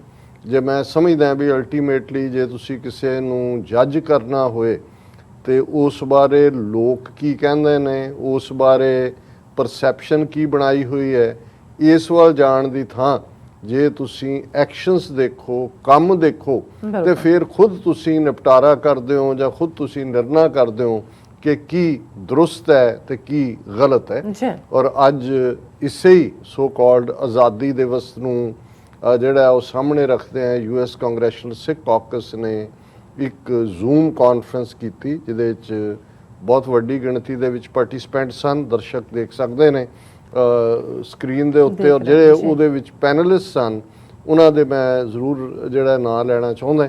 ਜੇ ਮੈਂ ਸਮਝਦਾ ਵੀ ਅਲਟੀਮੇਟਲੀ ਜੇ ਤੁਸੀਂ ਕਿਸੇ ਨੂੰ ਜੱਜ ਕਰਨਾ ਹੋਏ ਤੇ ਉਸ ਬਾਰੇ ਲੋਕ ਕੀ ਕਹਿੰਦੇ ਨੇ, ਉਸ ਬਾਰੇ ਪਰਸੈਪਸ਼ਨ ਕੀ ਬਣਾਈ ਹੋਈ ਹੈ, ਇਸ ਵੱਲ ਜਾਣ ਦੀ ਥਾਂ ਜੇ ਤੁਸੀਂ ਐਕਸ਼ਨਸ ਦੇਖੋ, ਕੰਮ ਦੇਖੋ ਤੇ ਫਿਰ ਖੁਦ ਤੁਸੀਂ ਨਿਪਟਾਰਾ ਕਰਦੇ ਹੋ ਜਾਂ ਖੁਦ ਤੁਸੀਂ ਨਿਰਣਾ ਕਰਦੇ ਹੋ ਕਿ ਕੀ ਦਰੁਸਤ ਹੈ ਤੇ ਕੀ ਗਲਤ ਹੈ। ਔਰ ਅੱਜ ਇਸੇ ਹੀ ਸੋ ਕਾਲਡ ਆਜ਼ਾਦੀ ਦਿਵਸ ਨੂੰ ਜਿਹੜਾ ਉਹ ਸਾਹਮਣੇ ਰੱਖਦੇ ਆ US ਕਾਂਗਰੈਸ਼ਨਲ ਸਿੱਖ ਕਾਕਸ ਨੇ ਇੱਕ ਜ਼ੂਮ ਕਾਨਫਰੰਸ ਕੀਤੀ ਜਿਹਦੇ ਵਿੱਚ ਬਹੁਤ ਵੱਡੀ ਗਿਣਤੀ ਦੇ ਵਿੱਚ ਪਾਰਟਿਸਪੈਂਟ ਸਨ। ਦਰਸ਼ਕ ਦੇਖ ਸਕਦੇ ਨੇ ਸਕਰੀਨ ਦੇ ਉੱਤੇ ਔਰ ਜਿਹੜੇ ਉਹਦੇ ਵਿੱਚ ਪੈਨਲਿਸਟ ਸਨ ਉਹਨਾਂ ਦੇ ਮੈਂ ਜ਼ਰੂਰ ਜਿਹੜਾ ਨਾਂ ਲੈਣਾ ਚਾਹੁੰਦਾ।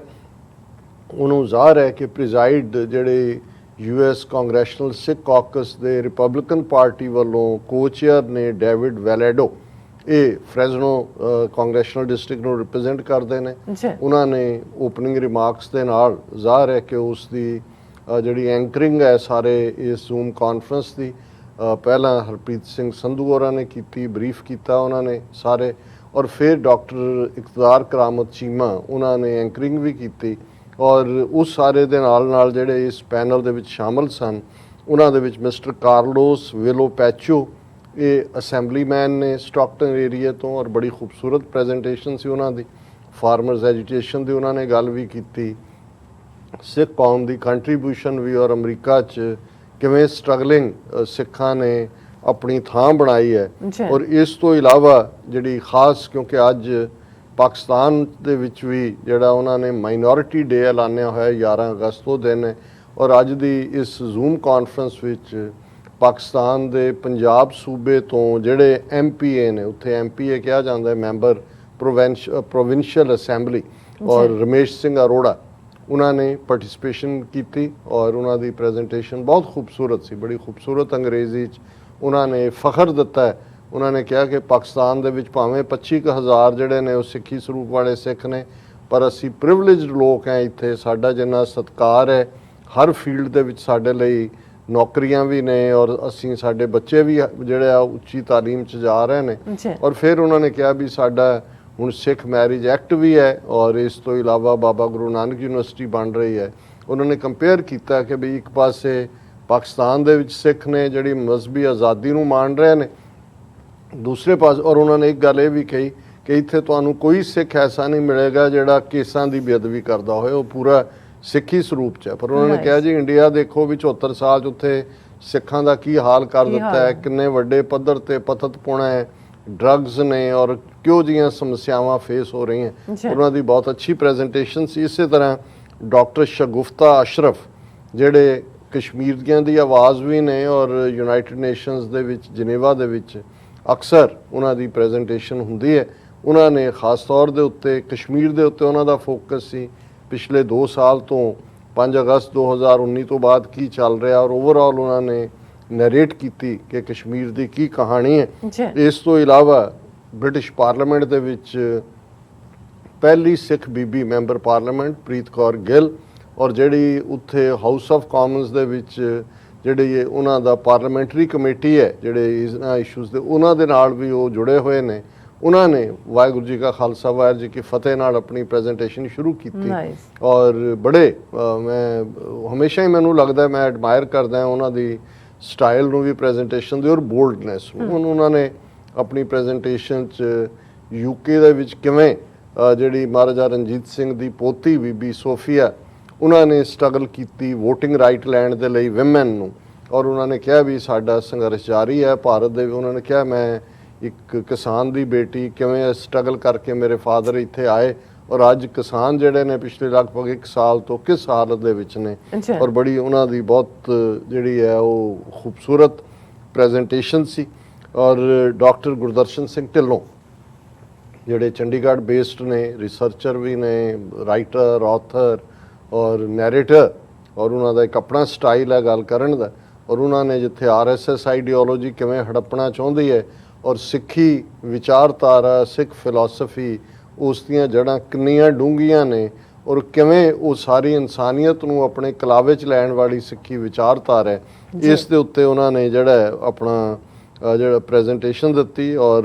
ਉਹਨੂੰ ਜ਼ਾਹਰ ਹੈ ਕਿ ਪ੍ਰੀਜ਼ਾਈਡ ਜਿਹੜੇ US ਕਾਂਗਰੈਸ਼ਨਲ ਸਿੱਖ ਕਾਕਸ ਦੇ ਰਿਪਬਲਿਕਨ ਪਾਰਟੀ ਵੱਲੋਂ ਕੋ-ਚੇਅਰ ਨੇ ਡੇਵਿਡ ਵੈਲੇਡੋ, ਇਹ ਫ੍ਰੈਜ਼ਨੋ ਕਾਂਗਰੈਸ਼ਨਲ ਡਿਸਟ੍ਰਿਕਟ ਨੂੰ ਰਿਪਰੈਜ਼ੈਂਟ ਕਰਦੇ ਨੇ। ਉਹਨਾਂ ਨੇ ਓਪਨਿੰਗ ਰਿਮਾਰਕਸ ਦੇ ਨਾਲ ਜ਼ਾਹਰ ਹੈ ਕਿ ਉਸ ਦੀ ਜਿਹੜੀ ਐਂਕਰਿੰਗ ਹੈ ਸਾਰੇ ਇਸ ਜ਼ੂਮ ਕਾਨਫਰੰਸ ਦੀ ਪਹਿਲਾਂ ਹਰਪ੍ਰੀਤ ਸਿੰਘ ਸੰਧੂ ਹੋਰਾਂ ਨੇ ਕੀਤੀ, ਬਰੀਫ ਕੀਤਾ ਉਹਨਾਂ ਨੇ ਸਾਰੇ ਔਰ ਫਿਰ ਡਾਕਟਰ ਇਕਤਦਾਰ ਕਰਾਮਤ ਚੀਮਾ ਉਹਨਾਂ ਨੇ ਐਂਕਰਿੰਗ ਵੀ ਕੀਤੀ ਔਰ ਉਸ ਸਾਰੇ ਦੇ ਨਾਲ ਜਿਹੜੇ ਇਸ ਪੈਨਲ ਦੇ ਵਿੱਚ ਸ਼ਾਮਲ ਸਨ ਉਹਨਾਂ ਦੇ ਵਿੱਚ ਮਿਸਟਰ ਕਾਰਲੋਸ ਵਿਲੋ ਪੈਚੋ, ਇਹ ਅਸੈਂਬਲੀਮੈਨ ਨੇ ਸਟਾਕਟਨ ਏਰੀਆ ਤੋਂ ਔਰ ਬੜੀ ਖੂਬਸੂਰਤ ਪ੍ਰੈਜੈਂਟੇਸ਼ਨ ਸੀ ਉਹਨਾਂ ਦੀ। ਫਾਰਮਰਸ ਐਜੀਟੇਸ਼ਨ ਦੀ ਉਹਨਾਂ ਨੇ ਗੱਲ ਵੀ ਕੀਤੀ, ਸਿੱਖ ਕੌਮ ਦੀ ਕੰਟਰੀਬਿਊਸ਼ਨ ਵੀ ਔਰ ਅਮਰੀਕਾ 'ਚ ਕਿਵੇਂ ਸਟਰਗਲਿੰਗ ਸਿੱਖਾਂ ਨੇ ਆਪਣੀ ਥਾਂ ਬਣਾਈ ਹੈ। ਔਰ ਇਸ ਤੋਂ ਇਲਾਵਾ ਜਿਹੜੀ ਖਾਸ ਕਿਉਂਕਿ ਅੱਜ ਪਾਕਿਸਤਾਨ ਦੇ ਵਿੱਚ ਵੀ ਜਿਹੜਾ ਉਹਨਾਂ ਨੇ ਮਾਈਨੋਰਿਟੀ ਡੇ ਐਲਾਨਿਆ ਹੋਇਆ 11 ਅਗਸਤ ਉਹ ਦਿਨ ਹੈ ਔਰ ਅੱਜ ਦੀ ਇਸ ਜ਼ੂਮ ਕਾਨਫਰੰਸ ਵਿੱਚ ਪਾਕਿਸਤਾਨ ਦੇ ਪੰਜਾਬ ਸੂਬੇ ਤੋਂ ਜਿਹੜੇ MPA ਨੇ, ਉੱਥੇ MPA ਕਿਹਾ ਜਾਂਦਾ ਹੈ ਮੈਂਬਰ ਪ੍ਰੋਵਿੰਸ਼ੀਅਲ ਅਸੈਂਬਲੀ, ਔਰ ਰਮੇਸ਼ ਸਿੰਘ ਅਰੋੜਾ ਉਹਨਾਂ ਨੇ ਪਾਰਟਿਸਿਪੇਸ਼ਨ ਕੀਤੀ ਔਰ ਉਹਨਾਂ ਦੀ ਪ੍ਰੈਜੈਂਟੇਸ਼ਨ ਬਹੁਤ ਖੂਬਸੂਰਤ ਸੀ, ਬੜੀ ਖੂਬਸੂਰਤ ਅੰਗਰੇਜ਼ੀ 'ਚ ਉਹਨਾਂ ਨੇ ਫਖਰ ਦਿੱਤਾ ਹੈ। ਉਹਨਾਂ ਨੇ ਕਿਹਾ ਕਿ ਪਾਕਿਸਤਾਨ ਦੇ ਵਿੱਚ ਭਾਵੇਂ 25,000 ਜਿਹੜੇ ਨੇ ਉਹ ਸਿੱਖੀ ਸਰੂਪ ਵਾਲੇ ਸਿੱਖ ਨੇ, ਪਰ ਅਸੀਂ ਪ੍ਰਿਵਿਲੇਜਡ ਲੋਕ ਹਾਂ ਇੱਥੇ, ਸਾਡਾ ਜਿੰਨਾ ਸਤਿਕਾਰ ਹੈ ਹਰ ਫੀਲਡ ਦੇ ਵਿੱਚ ਸਾਡੇ ਲਈ ਨੌਕਰੀਆਂ ਵੀ ਨੇ ਔਰ ਅਸੀਂ ਸਾਡੇ ਬੱਚੇ ਵੀ ਜਿਹੜੇ ਆ ਉੱਚੀ ਤਾਲੀਮ 'ਚ ਜਾ ਰਹੇ ਨੇ। ਔਰ ਫਿਰ ਉਹਨਾਂ ਨੇ ਕਿਹਾ ਵੀ ਸਾਡਾ ਹੁਣ ਸਿੱਖ ਮੈਰਿਜ ਐਕਟ ਵੀ ਹੈ ਔਰ ਇਸ ਤੋਂ ਇਲਾਵਾ ਬਾਬਾ ਗੁਰੂ ਨਾਨਕ ਯੂਨੀਵਰਸਿਟੀ ਬਣ ਰਹੀ ਹੈ। ਉਹਨਾਂ ਨੇ ਕੰਪੇਅਰ ਕੀਤਾ ਕਿ ਵੀ ਇੱਕ ਪਾਸੇ ਪਾਕਿਸਤਾਨ ਦੇ ਵਿੱਚ ਸਿੱਖ ਨੇ ਜਿਹੜੀ ਮਜ਼ਹਬੀ ਆਜ਼ਾਦੀ ਨੂੰ ਮਾਣ ਰਹੇ ਨੇ, ਦੂਸਰੇ ਪਾਸੇ ਔਰ ਉਹਨਾਂ ਨੇ ਇੱਕ ਗੱਲ ਇਹ ਵੀ ਕਹੀ ਕਿ ਇੱਥੇ ਤੁਹਾਨੂੰ ਕੋਈ ਸਿੱਖ ਐਸਾ ਨਹੀਂ ਮਿਲੇਗਾ ਜਿਹੜਾ ਕੇਸਾਂ ਦੀ ਬੇਅਦਬੀ ਕਰਦਾ ਹੋਏ, ਉਹ ਪੂਰਾ ਸਿੱਖੀ ਸਰੂਪ 'ਚ ਹੈ। ਪਰ ਉਹਨਾਂ ਨੇ ਕਿਹਾ ਜੀ ਇੰਡੀਆ ਦੇਖੋ ਵੀ 74 ਸਾਲ 'ਚ ਉੱਥੇ ਸਿੱਖਾਂ ਦਾ ਕੀ ਹਾਲ ਕਰ ਦਿੱਤਾ ਹੈ, ਕਿੰਨੇ ਵੱਡੇ ਪੱਧਰ ਤੇ ਪਤਤ ਪੁਣਾ ਹੈ, ਡਰੱਗਸ ਨੇ ਔਰ ਕਿਹੋ ਜਿਹੀਆਂ ਸਮੱਸਿਆਵਾਂ ਫੇਸ ਹੋ ਰਹੀਆਂ, ਉਹਨਾਂ ਦੀ ਬਹੁਤ ਅੱਛੀ ਪ੍ਰੈਜੈਂਟੇਸ਼ਨ ਸੀ। ਇਸੇ ਤਰ੍ਹਾਂ ਡਾਕਟਰ ਸ਼ਗੁਫਤਾ ਅਸ਼ਰਫ ਜਿਹੜੇ ਕਸ਼ਮੀਰ ਦੀਆਂ ਦੀ ਆਵਾਜ਼ ਵੀ ਨੇ ਔਰ ਯੂਨਾਈਟਿਡ ਨੇਸ਼ਨਸ ਦੇ ਵਿੱਚ ਜਨੇਵਾ ਦੇ ਵਿੱਚ ਅਕਸਰ ਉਹਨਾਂ ਦੀ ਪ੍ਰੈਜੈਂਟੇਸ਼ਨ ਹੁੰਦੀ ਹੈ। ਉਹਨਾਂ ਨੇ ਖਾਸ ਤੌਰ ਦੇ ਉੱਤੇ ਕਸ਼ਮੀਰ ਦੇ ਉੱਤੇ ਉਹਨਾਂ ਦਾ ਫੋਕਸ ਸੀ। ਪਿਛਲੇ 2 ਸਾਲ ਤੋਂ 5 ਅਗਸਤ 2019 ਤੋਂ ਬਾਅਦ ਕੀ ਚੱਲ ਰਿਹਾ ਔਰ ਓਵਰਆਲ ਉਹਨਾਂ ਨੇ ਨਰੇਟ ਕੀਤੀ ਕਿ ਕਸ਼ਮੀਰ ਦੀ ਕੀ ਕਹਾਣੀ ਹੈ। ਇਸ ਤੋਂ ਇਲਾਵਾ ਬ੍ਰਿਟਿਸ਼ ਪਾਰਲੀਮੈਂਟ ਦੇ ਵਿੱਚ ਪਹਿਲੀ ਸਿੱਖ ਬੀਬੀ ਮੈਂਬਰ ਪਾਰਲੀਮੈਂਟ ਪ੍ਰੀਤ ਕੌਰ ਗਿੱਲ ਔਰ ਜਿਹੜੀ ਉੱਥੇ ਹਾਊਸ ਆਫ ਕਾਮਨਸ ਦੇ ਵਿੱਚ ਜਿਹੜੀ ਉਹਨਾਂ ਦਾ ਪਾਰਲੀਮੈਂਟਰੀ ਕਮੇਟੀ ਹੈ ਜਿਹੜੇ ਇਹਨਾਂ ਇਸ਼ੂਜ਼ ਦੇ ਉਹਨਾਂ ਦੇ ਨਾਲ ਵੀ ਉਹ ਜੁੜੇ ਹੋਏ ਨੇ। ਉਹਨਾਂ ਨੇ ਵਾਹਿਗੁਰੂ ਜੀ ਕਾ ਖਾਲਸਾ ਵਾਹਿਗੁਰੂ ਜੀ ਕੀ ਫਤਿਹ ਨਾਲ ਆਪਣੀ ਪ੍ਰੈਜੈਂਟੇਸ਼ਨ ਸ਼ੁਰੂ ਕੀਤੀ ਔਰ ਬੜੇ ਮੈਂ ਹਮੇਸ਼ਾ ਹੀ ਮੈਨੂੰ ਲੱਗਦਾ ਮੈਂ ਐਡਮਾਇਰ ਕਰਦਾ ਉਹਨਾਂ ਦੀ ਸਟਾਈਲ ਨੂੰ ਵੀ ਪ੍ਰੈਜੈਂਟੇਸ਼ਨ ਦੀ ਔਰ ਬੋਲਡਨੈਸ ਨੂੰ। ਉਹਨਾਂ ਨੇ ਆਪਣੀ ਪ੍ਰੈਜੈਂਟੇਸ਼ਨ 'ਚ ਯੂਕੇ ਦੇ ਵਿੱਚ ਕਿਵੇਂ ਜਿਹੜੀ ਮਹਾਰਾਜਾ ਰਣਜੀਤ ਸਿੰਘ ਦੀ ਪੋਤੀ ਬੀਬੀ ਸੋਫੀਆ ਉਹਨਾਂ ਨੇ ਸਟਰਗਲ ਕੀਤੀ ਵੋਟਿੰਗ ਰਾਈਟ ਲੈਣ ਦੇ ਲਈ ਵਿਮਨ ਨੂੰ ਔਰ ਉਹਨਾਂ ਨੇ ਕਿਹਾ ਵੀ ਸਾਡਾ ਸੰਘਰਸ਼ ਜਾਰੀ ਹੈ ਭਾਰਤ ਦੇ। ਉਹਨਾਂ ਨੇ ਕਿਹਾ ਮੈਂ ਇੱਕ ਕਿਸਾਨ ਦੀ ਬੇਟੀ ਕਿਵੇਂ ਸਟਰਗਲ ਕਰਕੇ ਮੇਰੇ ਫਾਦਰ ਇੱਥੇ ਆਏ ਔਰ ਅੱਜ ਕਿਸਾਨ ਜਿਹੜੇ ਨੇ ਪਿਛਲੇ ਲਗਭਗ 1 ਸਾਲ ਤੋਂ ਕਿਸ ਹਾਲਤ ਦੇ ਵਿੱਚ ਨੇ ਔਰ ਬੜੀ ਉਹਨਾਂ ਦੀ ਬਹੁਤ ਜਿਹੜੀ ਹੈ ਉਹ ਖੂਬਸੂਰਤ ਪ੍ਰੈਜੈਂਟੇਸ਼ਨ ਸੀ। ਔਰ ਡਾਕਟਰ ਗੁਰਦਰਸ਼ਨ ਸਿੰਘ ਢਿੱਲੋਂ ਜਿਹੜੇ ਚੰਡੀਗੜ੍ਹ ਬੇਸਡ ਨੇ ਰਿਸਰਚਰ ਵੀ ਨੇ ਰਾਈਟਰ ਆਥਰ ਔਰ ਨੈਰੇਟਰ ਔਰ ਉਹਨਾਂ ਦਾ ਇੱਕ ਆਪਣਾ ਸਟਾਈਲ ਹੈ ਗੱਲ ਕਰਨ ਦਾ ਔਰ ਉਹਨਾਂ ਨੇ ਜਿੱਥੇ RSS ਆਈਡੀਓਲੋਜੀ ਕਿਵੇਂ ਹੜੱਪਣਾ ਚਾਹੁੰਦੀ ਹੈ ਔਰ ਸਿੱਖੀ ਵਿਚਾਰਧਾਰਾ ਸਿੱਖ ਫਿਲਾਸਫੀ ਉਸ ਦੀਆਂ ਜੜ੍ਹਾਂ ਕਿੰਨੀਆਂ ਡੂੰਘੀਆਂ ਨੇ ਔਰ ਕਿਵੇਂ ਉਹ ਸਾਰੀ ਇਨਸਾਨੀਅਤ ਨੂੰ ਆਪਣੇ ਕਲਾਵੇ 'ਚ ਲੈਣ ਵਾਲੀ ਸਿੱਖੀ ਵਿਚਾਰਧਾਰਾ ਹੈ ਇਸ ਦੇ ਉੱਤੇ ਉਹਨਾਂ ਨੇ ਜਿਹੜਾ ਆਪਣਾ ਜਿਹੜਾ ਪ੍ਰੈਜੈਂਟੇਸ਼ਨ ਦਿੱਤੀ। ਔਰ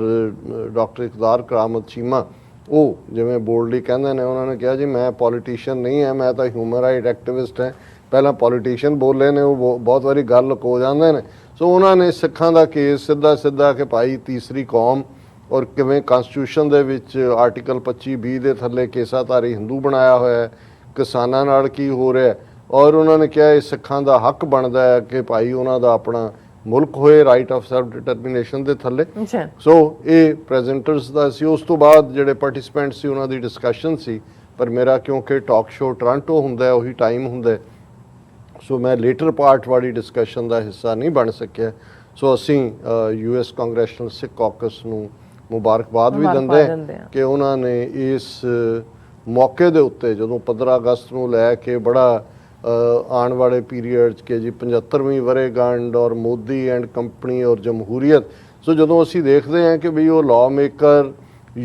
ਡਾਕਟਰ ਇਕਬਾਲ ਕਰਾਮਤ ਚੀਮਾ ਉਹ ਜਿਵੇਂ ਬੋਲਡਲੀ ਕਹਿੰਦੇ ਨੇ ਉਹਨਾਂ ਨੇ ਕਿਹਾ ਜੀ ਮੈਂ ਪੋਲੀਟੀਸ਼ੀਅਨ ਨਹੀਂ ਹੈ ਮੈਂ ਤਾਂ ਹਿਊਮਨ ਰਾਈਟ ਐਕਟਿਵਿਸਟ ਹੈ। ਪਹਿਲਾਂ ਪੋਲੀਟੀਸ਼ੀਅਨ ਬੋਲੇ ਨੇ ਉਹ ਬਹੁਤ ਵਾਰੀ ਗੱਲ ਲੁਕੋ ਜਾਂਦੇ ਨੇ। ਸੋ ਉਹਨਾਂ ਨੇ ਸਿੱਖਾਂ ਦਾ ਕੇਸ ਸਿੱਧਾ ਕਿ ਭਾਈ ਤੀਸਰੀ ਕੌਮ ਔਰ ਕਿਵੇਂ ਕਨਸਟੀਟਿਊਸ਼ਨ ਦੇ ਵਿੱਚ ਆਰਟੀਕਲ 25(20) ਦੇ ਥੱਲੇ ਕੇਸਾਧਾਰੀ ਹਿੰਦੂ ਬਣਾਇਆ ਹੋਇਆ ਹੈ, ਕਿਸਾਨਾਂ ਨਾਲ ਕੀ ਹੋ ਰਿਹਾ ਔਰ ਉਹਨਾਂ ਨੇ ਕਿਹਾ ਇਹ ਸਿੱਖਾਂ ਦਾ ਹੱਕ ਬਣਦਾ ਹੈ ਕਿ ਭਾਈ ਉਹਨਾਂ ਦਾ ਆਪਣਾ ਮੁਲਕ ਹੋਏ ਰਾਈਟ ਆਫ ਸੈਲਫ ਡਿਟਰਮੀਨੇਸ਼ਨ ਦੇ ਥੱਲੇ। ਸੋ ਇਹ ਪ੍ਰੈਜੈਂਟਰਸ ਦਾ ਸੀ। ਉਸ ਤੋਂ ਬਾਅਦ ਜਿਹੜੇ ਪਾਰਟਿਸਿਪੈਂਟ ਸੀ ਉਹਨਾਂ ਦੀ ਡਿਸਕਸ਼ਨ ਸੀ ਪਰ ਮੇਰਾ ਕਿਉਂਕਿ ਟਾਕ ਸ਼ੋ ਟੋਰਾਂਟੋ ਹੁੰਦਾ ਉਹੀ ਟਾਈਮ ਹੁੰਦਾ ਸੋ ਮੈਂ ਲੇਟਰ ਪਾਰਟ ਵਾਲੀ ਡਿਸਕਸ਼ਨ ਦਾ ਹਿੱਸਾ ਨਹੀਂ ਬਣ ਸਕਿਆ। ਸੋ ਅਸੀਂ US ਕਾਂਗਰੈਸ਼ਨਲ ਸਿੱਖ ਕਾਕਸ ਨੂੰ ਮੁਬਾਰਕਬਾਦ ਵੀ ਦਿੰਦੇ ਕਿ ਉਹਨਾਂ ਨੇ ਇਸ ਮੌਕੇ ਦੇ ਉੱਤੇ ਜਦੋਂ 15 ਅਗਸਤ ਨੂੰ ਲੈ ਕੇ ਬੜਾ ਆਉਣ ਵਾਲੇ ਪੀਰੀਅਡ 'ਚ ਕਿ ਜੀ 75ਵੀਂ ਵਰ੍ਹੇਗੰਢ ਔਰ ਮੋਦੀ ਐਂਡ ਕੰਪਨੀ ਔਰ ਜਮਹੂਰੀਅਤ। ਸੋ ਜਦੋਂ ਅਸੀਂ ਦੇਖਦੇ ਹਾਂ ਕਿ ਵੀ ਉਹ ਲਾਅ ਮੇਕਰ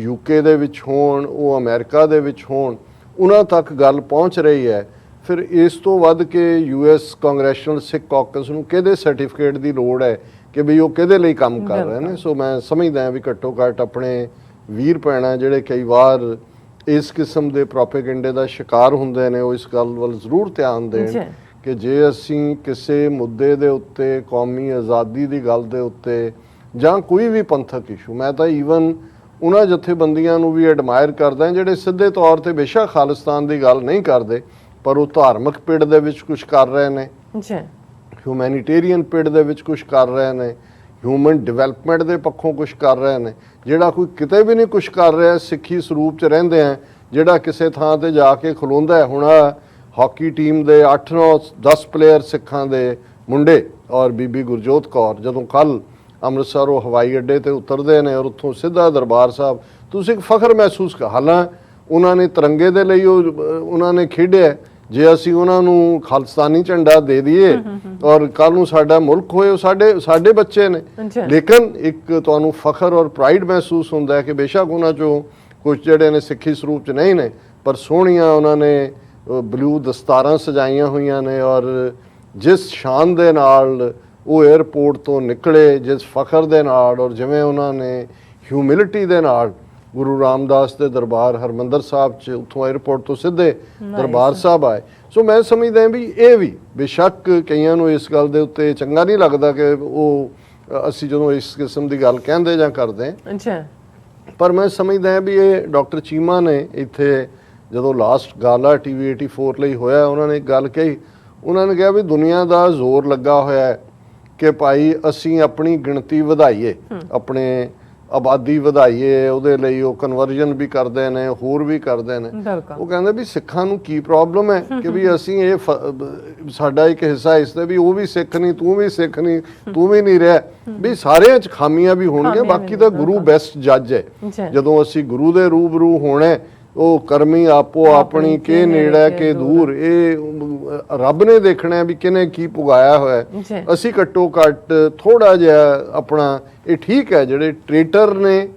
UK ਦੇ ਵਿੱਚ ਹੋਣ ਉਹ ਅਮਰੀਕਾ ਦੇ ਵਿੱਚ ਹੋਣ ਉਹਨਾਂ ਤੱਕ ਗੱਲ ਪਹੁੰਚ ਰਹੀ ਹੈ ਫਿਰ ਇਸ ਤੋਂ ਵੱਧ ਕੇ US ਕਾਂਗਰੈਸ਼ਨਲ ਸਿੱਖ ਕਾਕਸ ਨੂੰ ਕਿਹਦੇ ਸਰਟੀਫਿਕੇਟ ਦੀ ਲੋੜ ਹੈ ਕਿ ਵੀ ਉਹ ਕਿਹਦੇ ਲਈ ਕੰਮ ਕਰ ਰਹੇ ਨੇ। ਸੋ ਮੈਂ ਸਮਝਦਾ ਵੀ ਘੱਟੋ ਘੱਟ ਆਪਣੇ ਵੀਰ ਭੈਣਾਂ ਜਿਹੜੇ ਕਈ ਵਾਰ ਇਸ ਕਿਸਮ ਦੇ ਪ੍ਰੋਪੇਗੈਂਡੇ ਦਾ ਸ਼ਿਕਾਰ ਹੁੰਦੇ ਨੇ ਉਹ ਇਸ ਗੱਲ ਵੱਲ ਜ਼ਰੂਰ ਧਿਆਨ ਦੇਣ ਕਿ ਜੇ ਅਸੀਂ ਕਿਸੇ ਮੁੱਦੇ ਦੇ ਉੱਤੇ ਕੌਮੀ ਆਜ਼ਾਦੀ ਦੀ ਗੱਲ ਦੇ ਉੱਤੇ ਜਾਂ ਕੋਈ ਵੀ ਪੰਥਕ ਇਸ਼ੂ ਮੈਂ ਤਾਂ ਈਵਨ ਉਹਨਾਂ ਜਥੇਬੰਦੀਆਂ ਨੂੰ ਵੀ ਐਡਮਾਇਰ ਕਰਦਾ ਜਿਹੜੇ ਸਿੱਧੇ ਤੌਰ ਤੇ ਬੇਸ਼ੱਕ ਖਾਲਿਸਤਾਨ ਦੀ ਗੱਲ ਨਹੀਂ ਕਰਦੇ ਪਰ ਉਹ ਧਾਰਮਿਕ ਪਿੜ ਦੇ ਵਿੱਚ ਕੁਝ ਕਰ ਰਹੇ ਨੇ ਹਿਊਮੈਨਿਟੇਰੀਅਨ ਪਿੜ ਦੇ ਵਿੱਚ ਕੁਝ ਕਰ ਰਹੇ ਨੇ ਹਿਊਮਨ ਡਿਵੈਲਪਮੈਂਟ ਦੇ ਪੱਖੋਂ ਕੁਝ ਕਰ ਰਹੇ ਨੇ। ਜਿਹੜਾ ਕੋਈ ਕਿਤੇ ਵੀ ਨਹੀਂ ਕੁਝ ਕਰ ਰਿਹਾ ਸਿੱਖੀ ਸਰੂਪ 'ਚ ਰਹਿੰਦੇ ਆ ਜਿਹੜਾ ਕਿਸੇ ਥਾਂ ਤੇ ਜਾ ਕੇ ਖਲੋਂਦਾ ਹੁਣ ਹਾਕੀ ਟੀਮ ਦੇ 8-9-10 ਪਲੇਅਰ ਸਿੱਖਾਂ ਦੇ ਮੁੰਡੇ ਔਰ ਬੀਬੀ ਗੁਰਜੋਤ ਕੌਰ ਜਦੋਂ ਕੱਲ ਅੰਮ੍ਰਿਤਸਰ ਉਹ ਹਵਾਈ ਅੱਡੇ ਤੇ ਉਤਰਦੇ ਨੇ ਔਰ ਉੱਥੋਂ ਸਿੱਧਾ ਦਰਬਾਰ ਸਾਹਿਬ ਤੁਸੀਂ ਇੱਕ ਫਖਰ ਮਹਿਸੂਸ ਕਰ ਹਾਲਾਂ ਉਹਨਾਂ ਨੇ ਤਿਰੰਗੇ ਦੇ ਲਈ ਉਹਨਾਂ ਨੇ ਖੇਡਿਆ ਜੇ ਅਸੀਂ ਉਹਨਾਂ ਨੂੰ ਖਾਲਿਸਤਾਨੀ ਝੰਡਾ ਦੇ ਦਈਏ ਔਰ ਕੱਲ ਨੂੰ ਸਾਡਾ ਮੁਲਕ ਹੋਏ ਉਹ ਸਾਡੇ ਬੱਚੇ ਨੇ ਲੇਕਿਨ ਇੱਕ ਤੁਹਾਨੂੰ ਫਖਰ ਔਰ ਪ੍ਰਾਈਡ ਮਹਿਸੂਸ ਹੁੰਦਾ ਹੈ ਕਿ ਬੇਸ਼ੱਕ ਉਹਨਾਂ 'ਚੋਂ ਕੁਝ ਜਿਹੜੇ ਨੇ ਸਿੱਖੀ ਸਰੂਪ 'ਚ ਨਹੀਂ ਨੇ ਪਰ ਸੋਹਣੀਆਂ ਉਹਨਾਂ ਨੇ ਬਲੂ ਦਸਤਾਰਾਂ ਸਜਾਈਆਂ ਹੋਈਆਂ ਨੇ ਔਰ ਜਿਸ ਸ਼ਾਨ ਦੇ ਨਾਲ ਉਹ 에ਅਰਪੋਰਟ ਤੋਂ ਨਿਕਲੇ ਜਿਸ ਫਖਰ ਦੇ ਨਾਲ ਔਰ ਜਿਵੇਂ ਉਹਨਾਂ ਨੇ ਹਿਊਮਿਲਿਟੀ ਦੇ ਨਾਲ ਗੁਰੂ ਰਾਮਦਾਸ ਦੇ ਦਰਬਾਰ ਹਰਮੰਦਰ ਸਾਹਿਬ 'ਚ ਉੱਥੋਂ 에ਅਰਪੋਰਟ ਤੋਂ ਸਿੱਧੇ ਦਰਬਾਰ ਸਾਹਿਬ ਆਏ। ਸੋ ਮੈਂ ਸਮਝਦਾ ਵੀ ਇਹ ਵੀ ਬੇਸ਼ੱਕ ਕਈਆਂ ਨੂੰ ਇਸ ਗੱਲ ਦੇ ਉੱਤੇ ਚੰਗਾ ਨਹੀਂ ਲੱਗਦਾ ਕਿ ਉਹ ਅਸੀਂ ਜਦੋਂ ਇਸ ਕਿਸਮ ਦੀ ਗੱਲ ਕਹਿੰਦੇ ਜਾਂ ਕਰਦੇ ਪਰ ਮੈਂ ਸਮਝਦਾ ਵੀ ਇਹ ਡਾਕਟਰ ਚੀਮਾ ਨੇ ਇੱਥੇ ਜਦੋਂ ਲਾਸਟ ਗਾਲਾ TV 84 ਲਈ ਹੋਇਆ ਉਹਨਾਂ ਨੇ ਇੱਕ ਗੱਲ ਕਹੀ ਉਹਨਾਂ ਨੇ ਕਿਹਾ ਵੀ ਦੁਨੀਆ ਦਾ ਜ਼ੋਰ ਲੱਗਾ ਹੋਇਆ ਹੈ ਕਿ ਭਾਈ ਅਸੀਂ ਆਪਣੀ ਗਿਣਤੀ ਵਧਾਈਏ ਆਪਣੇ ਆਬਾਦੀ ਵਧਾਈਏ, ਉਹਦੇ ਲਈ ਉਹ ਕਨਵਰਜਨ ਵੀ ਕਰਦੇ ਨੇ, ਹੋਰ ਵੀ ਕਰਦੇ ਨੇ। ਉਹ ਕਹਿੰਦੇ ਵੀ ਸਿੱਖਾਂ ਨੂੰ ਕੀ ਪ੍ਰੋਬਲਮ ਹੈ ਕਿ ਵੀ ਅਸੀਂ ਇਹ ਸਾਡਾ ਇੱਕ ਹਿੱਸਾ ਇਸ ਦੇ ਵੀ ਉਹ ਵੀ ਸਿੱਖ ਨਹੀਂ, ਤੂੰ ਵੀ ਸਿੱਖ ਨਹੀਂ, ਤੂੰ ਵੀ ਨਹੀਂ ਰਿਹਾ, ਵੀ ਸਾਰਿਆਂ 'ਚ ਖਾਮੀਆਂ ਵੀ ਹੋਣਗੀਆਂ, ਬਾਕੀ ਤਾਂ ਗੁਰੂ ਬੈਸਟ ਜੱਜ ਹੈ। ਜਦੋਂ ਅਸੀਂ ਗੁਰੂ ਦੇ ਰੂਬਰੂ ਹੋਣਾ, ਉਹ ਕਰਮੀ ਆਪੋ ਆਪਣੀ ਕੇ ਨੇੜੇ ਕੇ ਦੂਰ, ਇਹ ਰੱਬ ਨੇ ਦੇਖਣਾ ਵੀ ਕਿਹਨੇ ਕੀ ਪੁਗਾਇਆ ਹੋਇਆ। ਅਸੀਂ ਘੱਟੋ ਘੱਟ ਥੋੜਾ ਜਿਹਾ ਆਪਣਾ, ਇਹ ਠੀਕ ਹੈ ਜਿਹੜੇ ਟ੍ਰੇਟਰ ਨੇ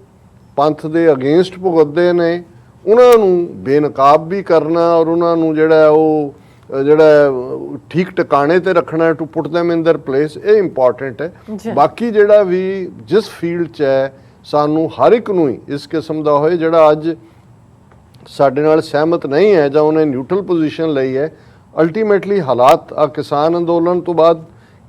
ਪੰਥ ਦੇ ਅਗੇਂਸਟ ਭੁਗਤਦੇ ਨੇ ਉਹਨਾਂ ਨੂੰ ਬੇਨਕਾਬ ਵੀ ਕਰਨਾ, ਔਰ ਉਹਨਾਂ ਨੂੰ ਜਿਹੜਾ ਉਹ ਠੀਕ ਟਿਕਾਣੇ ਤੇ ਰੱਖਣਾ, to put them in their place, ਇਹ ਇੰਪੋਰਟੈਂਟ ਹੈ। ਬਾਕੀ ਜਿਹੜਾ ਵੀ ਜਿਸ ਫੀਲਡ 'ਚ ਹੈ, ਸਾਨੂੰ ਹਰ ਇੱਕ ਨੂੰ ਹੀ ਇਸ ਕਿਸਮ ਦਾ ਹੋਏ ਜਿਹੜਾ ਅੱਜ ਸਾਡੇ ਨਾਲ ਸਹਿਮਤ ਨਹੀਂ ਹੈ ਜਾਂ ਉਹਨੇ ਨਿਊਟਰਲ ਪੋਜੀਸ਼ਨ ਲਈ ਹੈ। ਅਲਟੀਮੇਟਲੀ ਹਾਲਾਤ ਆ ਕਿਸਾਨ ਅੰਦੋਲਨ ਤੋਂ ਬਾਅਦ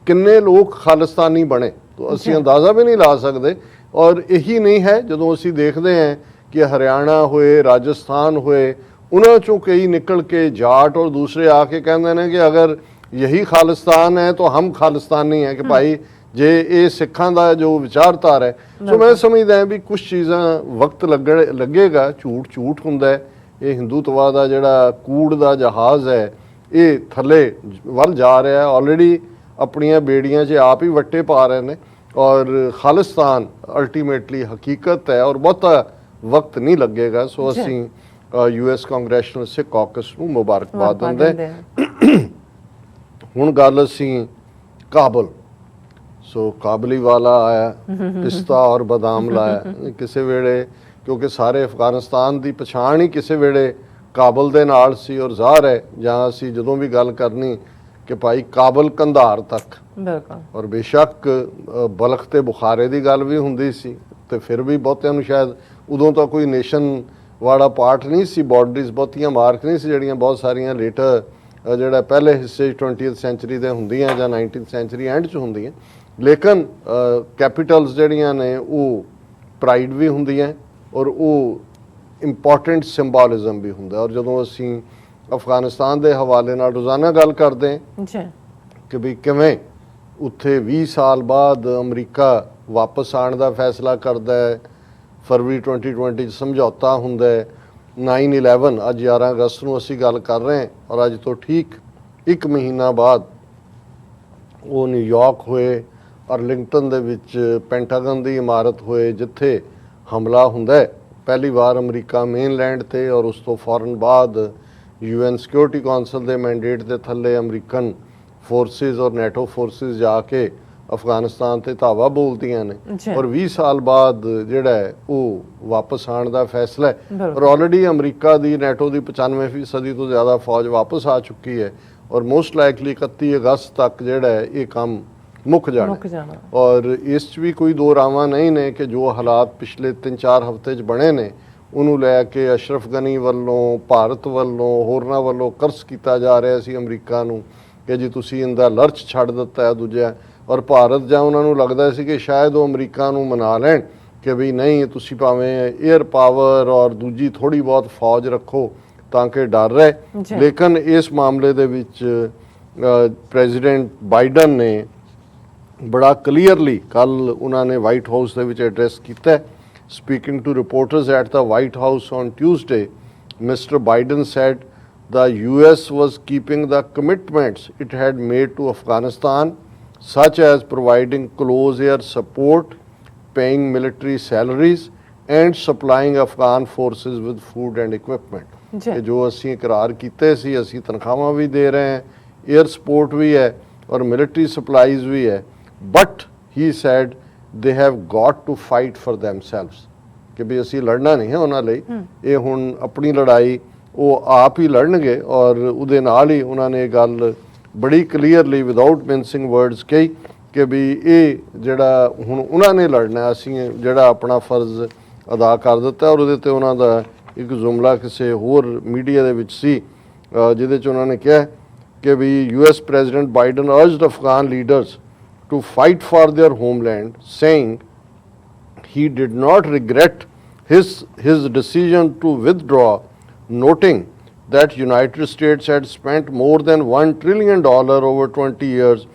ਕਿੰਨੇ ਲੋਕ ਖਾਲਿਸਤਾਨੀ ਬਣੇ, ਤਾਂ ਅਸੀਂ ਅੰਦਾਜ਼ਾ ਵੀ ਨਹੀਂ ਲਾ ਸਕਦੇ। ਔਰ ਇਹੀ ਨਹੀਂ ਹੈ, ਜਦੋਂ ਅਸੀਂ ਦੇਖਦੇ ਹਾਂ ਕਿ ਹਰਿਆਣਾ ਹੋਏ, ਰਾਜਸਥਾਨ ਹੋਏ, ਉਹਨਾਂ ਚੋਂ ਕਈ ਨਿਕਲ ਕੇ ਜਾਟ ਔਰ ਦੂਸਰੇ ਆ ਕੇ ਕਹਿੰਦੇ ਨੇ ਕਿ ਅਗਰ ਯਹੀ ਖਾਲਿਸਤਾਨ ਹੈ ਤਾਂ ਹਮ ਖਾਲਿਸਤਾਨੀ ਹੈ, ਕਿ ਭਾਈ ਜੇ ਇਹ ਸਿੱਖਾਂ ਦਾ ਜੋ ਵਿਚਾਰਧਾਰਾ ਹੈ। ਸੋ ਮੈਂ ਸਮਝਦਾ ਵੀ ਕੁਝ ਚੀਜ਼ਾਂ ਵਕਤ ਲੱਗੇਗਾ। ਝੂਠ ਹੁੰਦਾ ਹੈ, ਇਹ ਹਿੰਦੂਤਵਾ ਦਾ ਜਿਹੜਾ ਕੂੜ ਦਾ ਜਹਾਜ਼ ਹੈ ਇਹ ਥੱਲੇ ਵੱਲ ਜਾ ਰਿਹਾ ਹੈ। ਆਲਰੇਡੀ ਆਪਣੀਆਂ ਬੇੜੀਆਂ 'ਚ ਆਪ ਹੀ ਵੱਟੇ ਪਾ ਰਹੇ ਨੇ, ਔਰ ਖਾਲਿਸਤਾਨ ਅਲਟੀਮੇਟਲੀ ਹਕੀਕਤ ਹੈ, ਔਰ ਬਹੁਤਾ ਵਕਤ ਨਹੀਂ ਲੱਗੇਗਾ। ਸੋ ਅਸੀਂ US ਕਾਂਗਰੈਸ਼ਨਲ ਸਿੱਖ ਕਾਕਸ ਨੂੰ ਮੁਬਾਰਕਬਾਦ ਦਿੰਦੇ। ਹੁਣ ਗੱਲ ਅਸੀਂ ਕਾਬਲ, ਸੋ ਕਾਬਲੀ ਵਾਲਾ ਆਇਆ, ਪਿਸਤਾ ਔਰ ਬਦਾਮ ਲਾਇਆ ਕਿਸੇ ਵੇਲੇ, ਕਿਉਂਕਿ ਸਾਰੇ ਅਫਗਾਨਿਸਤਾਨ ਦੀ ਪਛਾਣ ਹੀ ਕਿਸੇ ਵੇਲੇ ਕਾਬਲ ਦੇ ਨਾਲ ਸੀ। ਔਰ ਜ਼ਾਹਰ ਹੈ ਜਾਂ ਅਸੀਂ ਜਦੋਂ ਵੀ ਗੱਲ ਕਰਨੀ ਕਿ ਭਾਈ ਕਾਬਲ ਕੰਧਾਰ ਤੱਕ, ਔਰ ਬੇਸ਼ੱਕ ਬਲਖ ਤੇ ਬੁਖਾਰੇ ਦੀ ਗੱਲ ਵੀ ਹੁੰਦੀ ਸੀ, ਤੇ ਫਿਰ ਵੀ ਬਹੁਤਿਆਂ ਨੂੰ ਸ਼ਾਇਦ ਉਦੋਂ ਤਾਂ ਕੋਈ ਨੇਸ਼ਨ ਵਾਲਾ ਪਾਰਟ ਨਹੀਂ ਸੀ, ਬਾਰਡਰੀਜ਼ ਬਹੁਤੀਆਂ ਮਾਰਕ ਨਹੀਂ ਸੀ ਜਿਹੜੀਆਂ ਬਹੁਤ ਸਾਰੀਆਂ ਲੇਟਰ ਜਿਹੜਾ ਪਹਿਲੇ ਹਿੱਸੇ 20th ਸੈਂਚੁਰੀ ਦੇ ਹੁੰਦੀਆਂ ਜਾਂ 19th ਸੈਂਚੁਰੀ ਐਂਡ 'ਚ ਹੁੰਦੀਆਂ। ਲੇਕਿਨ ਕੈਪੀਟਲਸ ਜਿਹੜੀਆਂ ਨੇ ਉਹ ਪ੍ਰਾਈਡ ਵੀ ਹੁੰਦੀਆਂ, ਔਰ ਉਹ ਇੰਪੋਰਟੈਂਟ ਸਿੰਬੋਲਿਜ਼ਮ ਵੀ ਹੁੰਦਾ। ਔਰ ਜਦੋਂ ਅਸੀਂ ਅਫਗਾਨਿਸਤਾਨ ਦੇ ਹਵਾਲੇ ਨਾਲ ਰੋਜ਼ਾਨਾ ਗੱਲ ਕਰਦੇ ਹਾਂ ਕਿ ਵੀ ਕਿਵੇਂ ਉੱਥੇ 20 ਸਾਲ ਬਾਅਦ ਅਮਰੀਕਾ ਵਾਪਸ ਆਉਣ ਦਾ ਫੈਸਲਾ ਕਰਦਾ ਹੈ, ਫਰਵਰੀ 2020 'ਚ ਸਮਝੌਤਾ ਹੁੰਦਾ ਹੈ, 9/11 ਅੱਜ 11 ਅਗਸਤ ਨੂੰ ਅਸੀਂ ਗੱਲ ਕਰ ਰਹੇ ਹਾਂ, ਔਰ ਅੱਜ ਤੋਂ ਠੀਕ 1 ਮਹੀਨਾ ਬਾਅਦ ਉਹ ਨਿਊਯਾਰਕ ਹੋਏ, ਅਰਲਿੰਗਟਨ ਦੇ ਵਿੱਚ ਪੈਂਟਾਗਨ ਦੀ ਇਮਾਰਤ ਹੋਏ ਜਿੱਥੇ ਹਮਲਾ ਹੁੰਦਾ ਹੈ ਪਹਿਲੀ ਵਾਰ ਅਮਰੀਕਾ ਮੇਨਲੈਂਡ ਤੇ, ਔਰ ਉਸ ਤੋਂ ਫੌਰਨ ਬਾਅਦ UN ਸਿਕਿਉਰਿਟੀ ਕੌਂਸਲ ਦੇ ਮੈਂਡੇਟ ਦੇ ਥੱਲੇ ਅਮਰੀਕਨ ਫੋਰਸਿਸ ਔਰ ਨੈਟੋ ਫੋਰਸਿਸ ਜਾ ਕੇ ਅਫਗਾਨਿਸਤਾਨ ਤੇ ਧਾਵਾ ਬੋਲਦੀਆਂ ਨੇ। ਔਰ 20 ਸਾਲ ਬਾਅਦ ਜਿਹੜਾ ਹੈ ਉਹ ਵਾਪਸ ਆਉਣ ਦਾ ਫੈਸਲਾ ਹੈ, ਔਰ ਆਲਰੇਡੀ ਅਮਰੀਕਾ ਦੀ ਨੈਟੋ ਦੀ 95% ਤੋਂ ਜ਼ਿਆਦਾ ਫੌਜ ਵਾਪਸ ਆ ਚੁੱਕੀ ਹੈ, ਔਰ ਮੋਸਟ ਲਾਈਕਲੀ 31 ਅਗਸਤ ਤੱਕ ਜਿਹੜਾ ਹੈ ਇਹ ਕੰਮ ਮੁੱਕ ਜਾਣਾ। ਔਰ ਇਸ 'ਚ ਵੀ ਕੋਈ ਦੋ ਰਾਵਾਂ ਨਹੀਂ ਨੇ ਕਿ ਜੋ ਹਾਲਾਤ ਪਿਛਲੇ 3-4 ਹਫ਼ਤੇ 'ਚ ਬਣੇ ਨੇ ਉਹਨੂੰ ਲੈ ਕੇ ਅਸ਼ਰਫ ਗਨੀ ਵੱਲੋਂ, ਭਾਰਤ ਵੱਲੋਂ, ਹੋਰਨਾਂ ਵੱਲੋਂ ਕਰਸ ਕੀਤਾ ਜਾ ਰਿਹਾ ਸੀ ਅਮਰੀਕਾ ਨੂੰ ਕਿ ਜੀ ਤੁਸੀਂ ਇਹਦਾ ਲਰਚ ਛੱਡ ਦਿੱਤਾ ਹੈ ਦੂਜਾ। ਔਰ ਭਾਰਤ ਜਾਂ ਉਹਨਾਂ ਨੂੰ ਲੱਗਦਾ ਸੀ ਕਿ ਸ਼ਾਇਦ ਉਹ ਅਮਰੀਕਾ ਨੂੰ ਮਨਾ ਲੈਣ ਕਿ ਵੀ ਨਹੀਂ ਤੁਸੀਂ ਭਾਵੇਂ ਏਅਰ ਪਾਵਰ ਔਰ ਦੂਜੀ ਥੋੜ੍ਹੀ ਬਹੁਤ ਫੌਜ ਰੱਖੋ ਤਾਂ ਕਿ ਡਰ ਰਹੇ। ਲੇਕਿਨ ਇਸ ਮਾਮਲੇ ਦੇ ਵਿੱਚ ਪ੍ਰੈਜ਼ੀਡੈਂਟ ਬਾਈਡਨ ਨੇ ਬੜਾ ਕਲੀਅਰਲੀ ਕੱਲ ਉਹਨਾਂ ਨੇ ਵਾਈਟ ਹਾਊਸ ਦੇ ਵਿੱਚ ਐਡਰੈਸ ਕੀਤਾ। Speaking to reporters at the White House on Tuesday, mister Biden said the US was keeping the commitments it had made to Afghanistan, such as providing close air support, paying military salaries and supplying Afghan forces with food and equipment. ਕਿ ਜੋ ਅਸੀਂ ਇਕਰਾਰ ਕੀਤੇ ਸੀ, ਅਸੀਂ ਤਨਖਾਹਾਂ ਵੀ ਦੇ ਰਹੇ ਹਾਂ, ਏਅਰ ਸਪੋਰਟ ਵੀ ਹੈ ਔਰ ਮਿਲਟਰੀ ਸਪਲਾਈਜ਼ ਵੀ ਹੈ, but he sad they have got to fight for themselves, ਕਿ ਵੀ ਅਸੀਂ ਲੜਨਾ ਨਹੀਂ ਹੈ ਉਹਨਾਂ ਲਈ, ਇਹ ਹੁਣ ਆਪਣੀ ਲੜਾਈ ਉਹ ਆਪ ਹੀ ਲੜਨਗੇ। ਔਰ ਉਹਦੇ ਨਾਲ ਹੀ ਉਹਨਾਂ ਨੇ ਗੱਲ ਬੜੀ ਕਲੀਅਰਲੀ ਵਿਦਆਊਟ ਮਿੰਸਿੰਗ ਵਰਡਸ ਕਹੀ ਕਿ ਵੀ ਇਹ ਜਿਹੜਾ ਹੁਣ ਉਹਨਾਂ ਨੇ ਲੜਨਾ, ਅਸੀਂ ਜਿਹੜਾ ਆਪਣਾ ਫਰਜ਼ ਅਦਾ ਕਰ ਦਿੱਤਾ। ਔਰ ਉਹਦੇ 'ਤੇ ਉਹਨਾਂ ਦਾ ਇੱਕ ਜੁਮਲਾ ਕਿਸੇ ਹੋਰ ਮੀਡੀਆ ਦੇ ਵਿੱਚ ਸੀ ਜਿਹਦੇ 'ਚ ਉਹਨਾਂ ਨੇ ਕਿਹਾ ਕਿ ਵੀ US president Biden urged Afghan leaders to fight for their homeland, saying he did not regret his decision to withdraw, noting that United States had spent more than $1 trillion over 20 years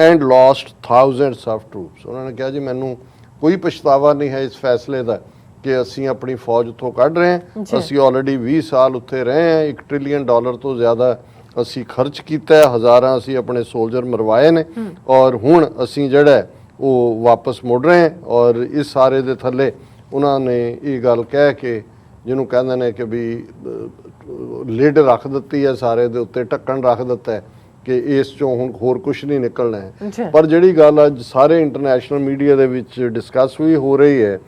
and lost thousands of troops. ਉਹਨਾਂ ਨੇ ਕਿਹਾ ਜੀ ਮੈਨੂੰ ਕੋਈ ਪਛਤਾਵਾ ਨਹੀਂ ਹੈ ਇਸ ਫੈਸਲੇ ਦਾ ਕਿ ਅਸੀਂ ਆਪਣੀ ਫੌਜ ਉੱਥੋਂ ਕੱਢ ਰਹੇ ਹਾਂ। ਅਸੀਂ ਆਲਰੇਡੀ 20 ਸਾਲ ਉੱਥੇ ਰਹੇ ਹਾਂ, $1 ਟ੍ਰਿਲੀਅਨ ਤੋਂ ਜ਼ਿਆਦਾ ਅਸੀਂ ਖਰਚ ਕੀਤਾ ਹੈ, ਹਜ਼ਾਰਾਂ ਅਸੀਂ ਆਪਣੇ ਸੋਲਜਰ ਮਰਵਾਏ ਨੇ, ਔਰ ਹੁਣ ਅਸੀਂ ਜਿਹੜਾ ਉਹ ਵਾਪਸ ਮੁੜ ਰਹੇ ਹਾਂ। ਔਰ ਇਸ ਸਾਰੇ ਦੇ ਥੱਲੇ ਉਹਨਾਂ ਨੇ ਇਹ ਗੱਲ ਕਹਿ ਕੇ, ਜਿਹਨੂੰ ਕਹਿੰਦੇ ਨੇ ਕਿ ਵੀ ਲਿਡ ਰੱਖ ਦਿੱਤੀ ਹੈ ਸਾਰੇ ਦੇ ਉੱਤੇ, ਢੱਕਣ ਰੱਖ ਦਿੱਤਾ ਹੈ ਕਿ ਇਸ ਚੋਂ ਹੁਣ ਹੋਰ ਕੁਝ ਨਹੀਂ ਨਿਕਲਣਾ ਹੈ। ਪਰ ਜਿਹੜੀ ਗੱਲ ਅੱਜ ਸਾਰੇ ਇੰਟਰਨੈਸ਼ਨਲ ਮੀਡੀਆ ਦੇ ਵਿੱਚ ਡਿਸਕਸ ਵੀ ਹੋ ਰਹੀ ਹੈ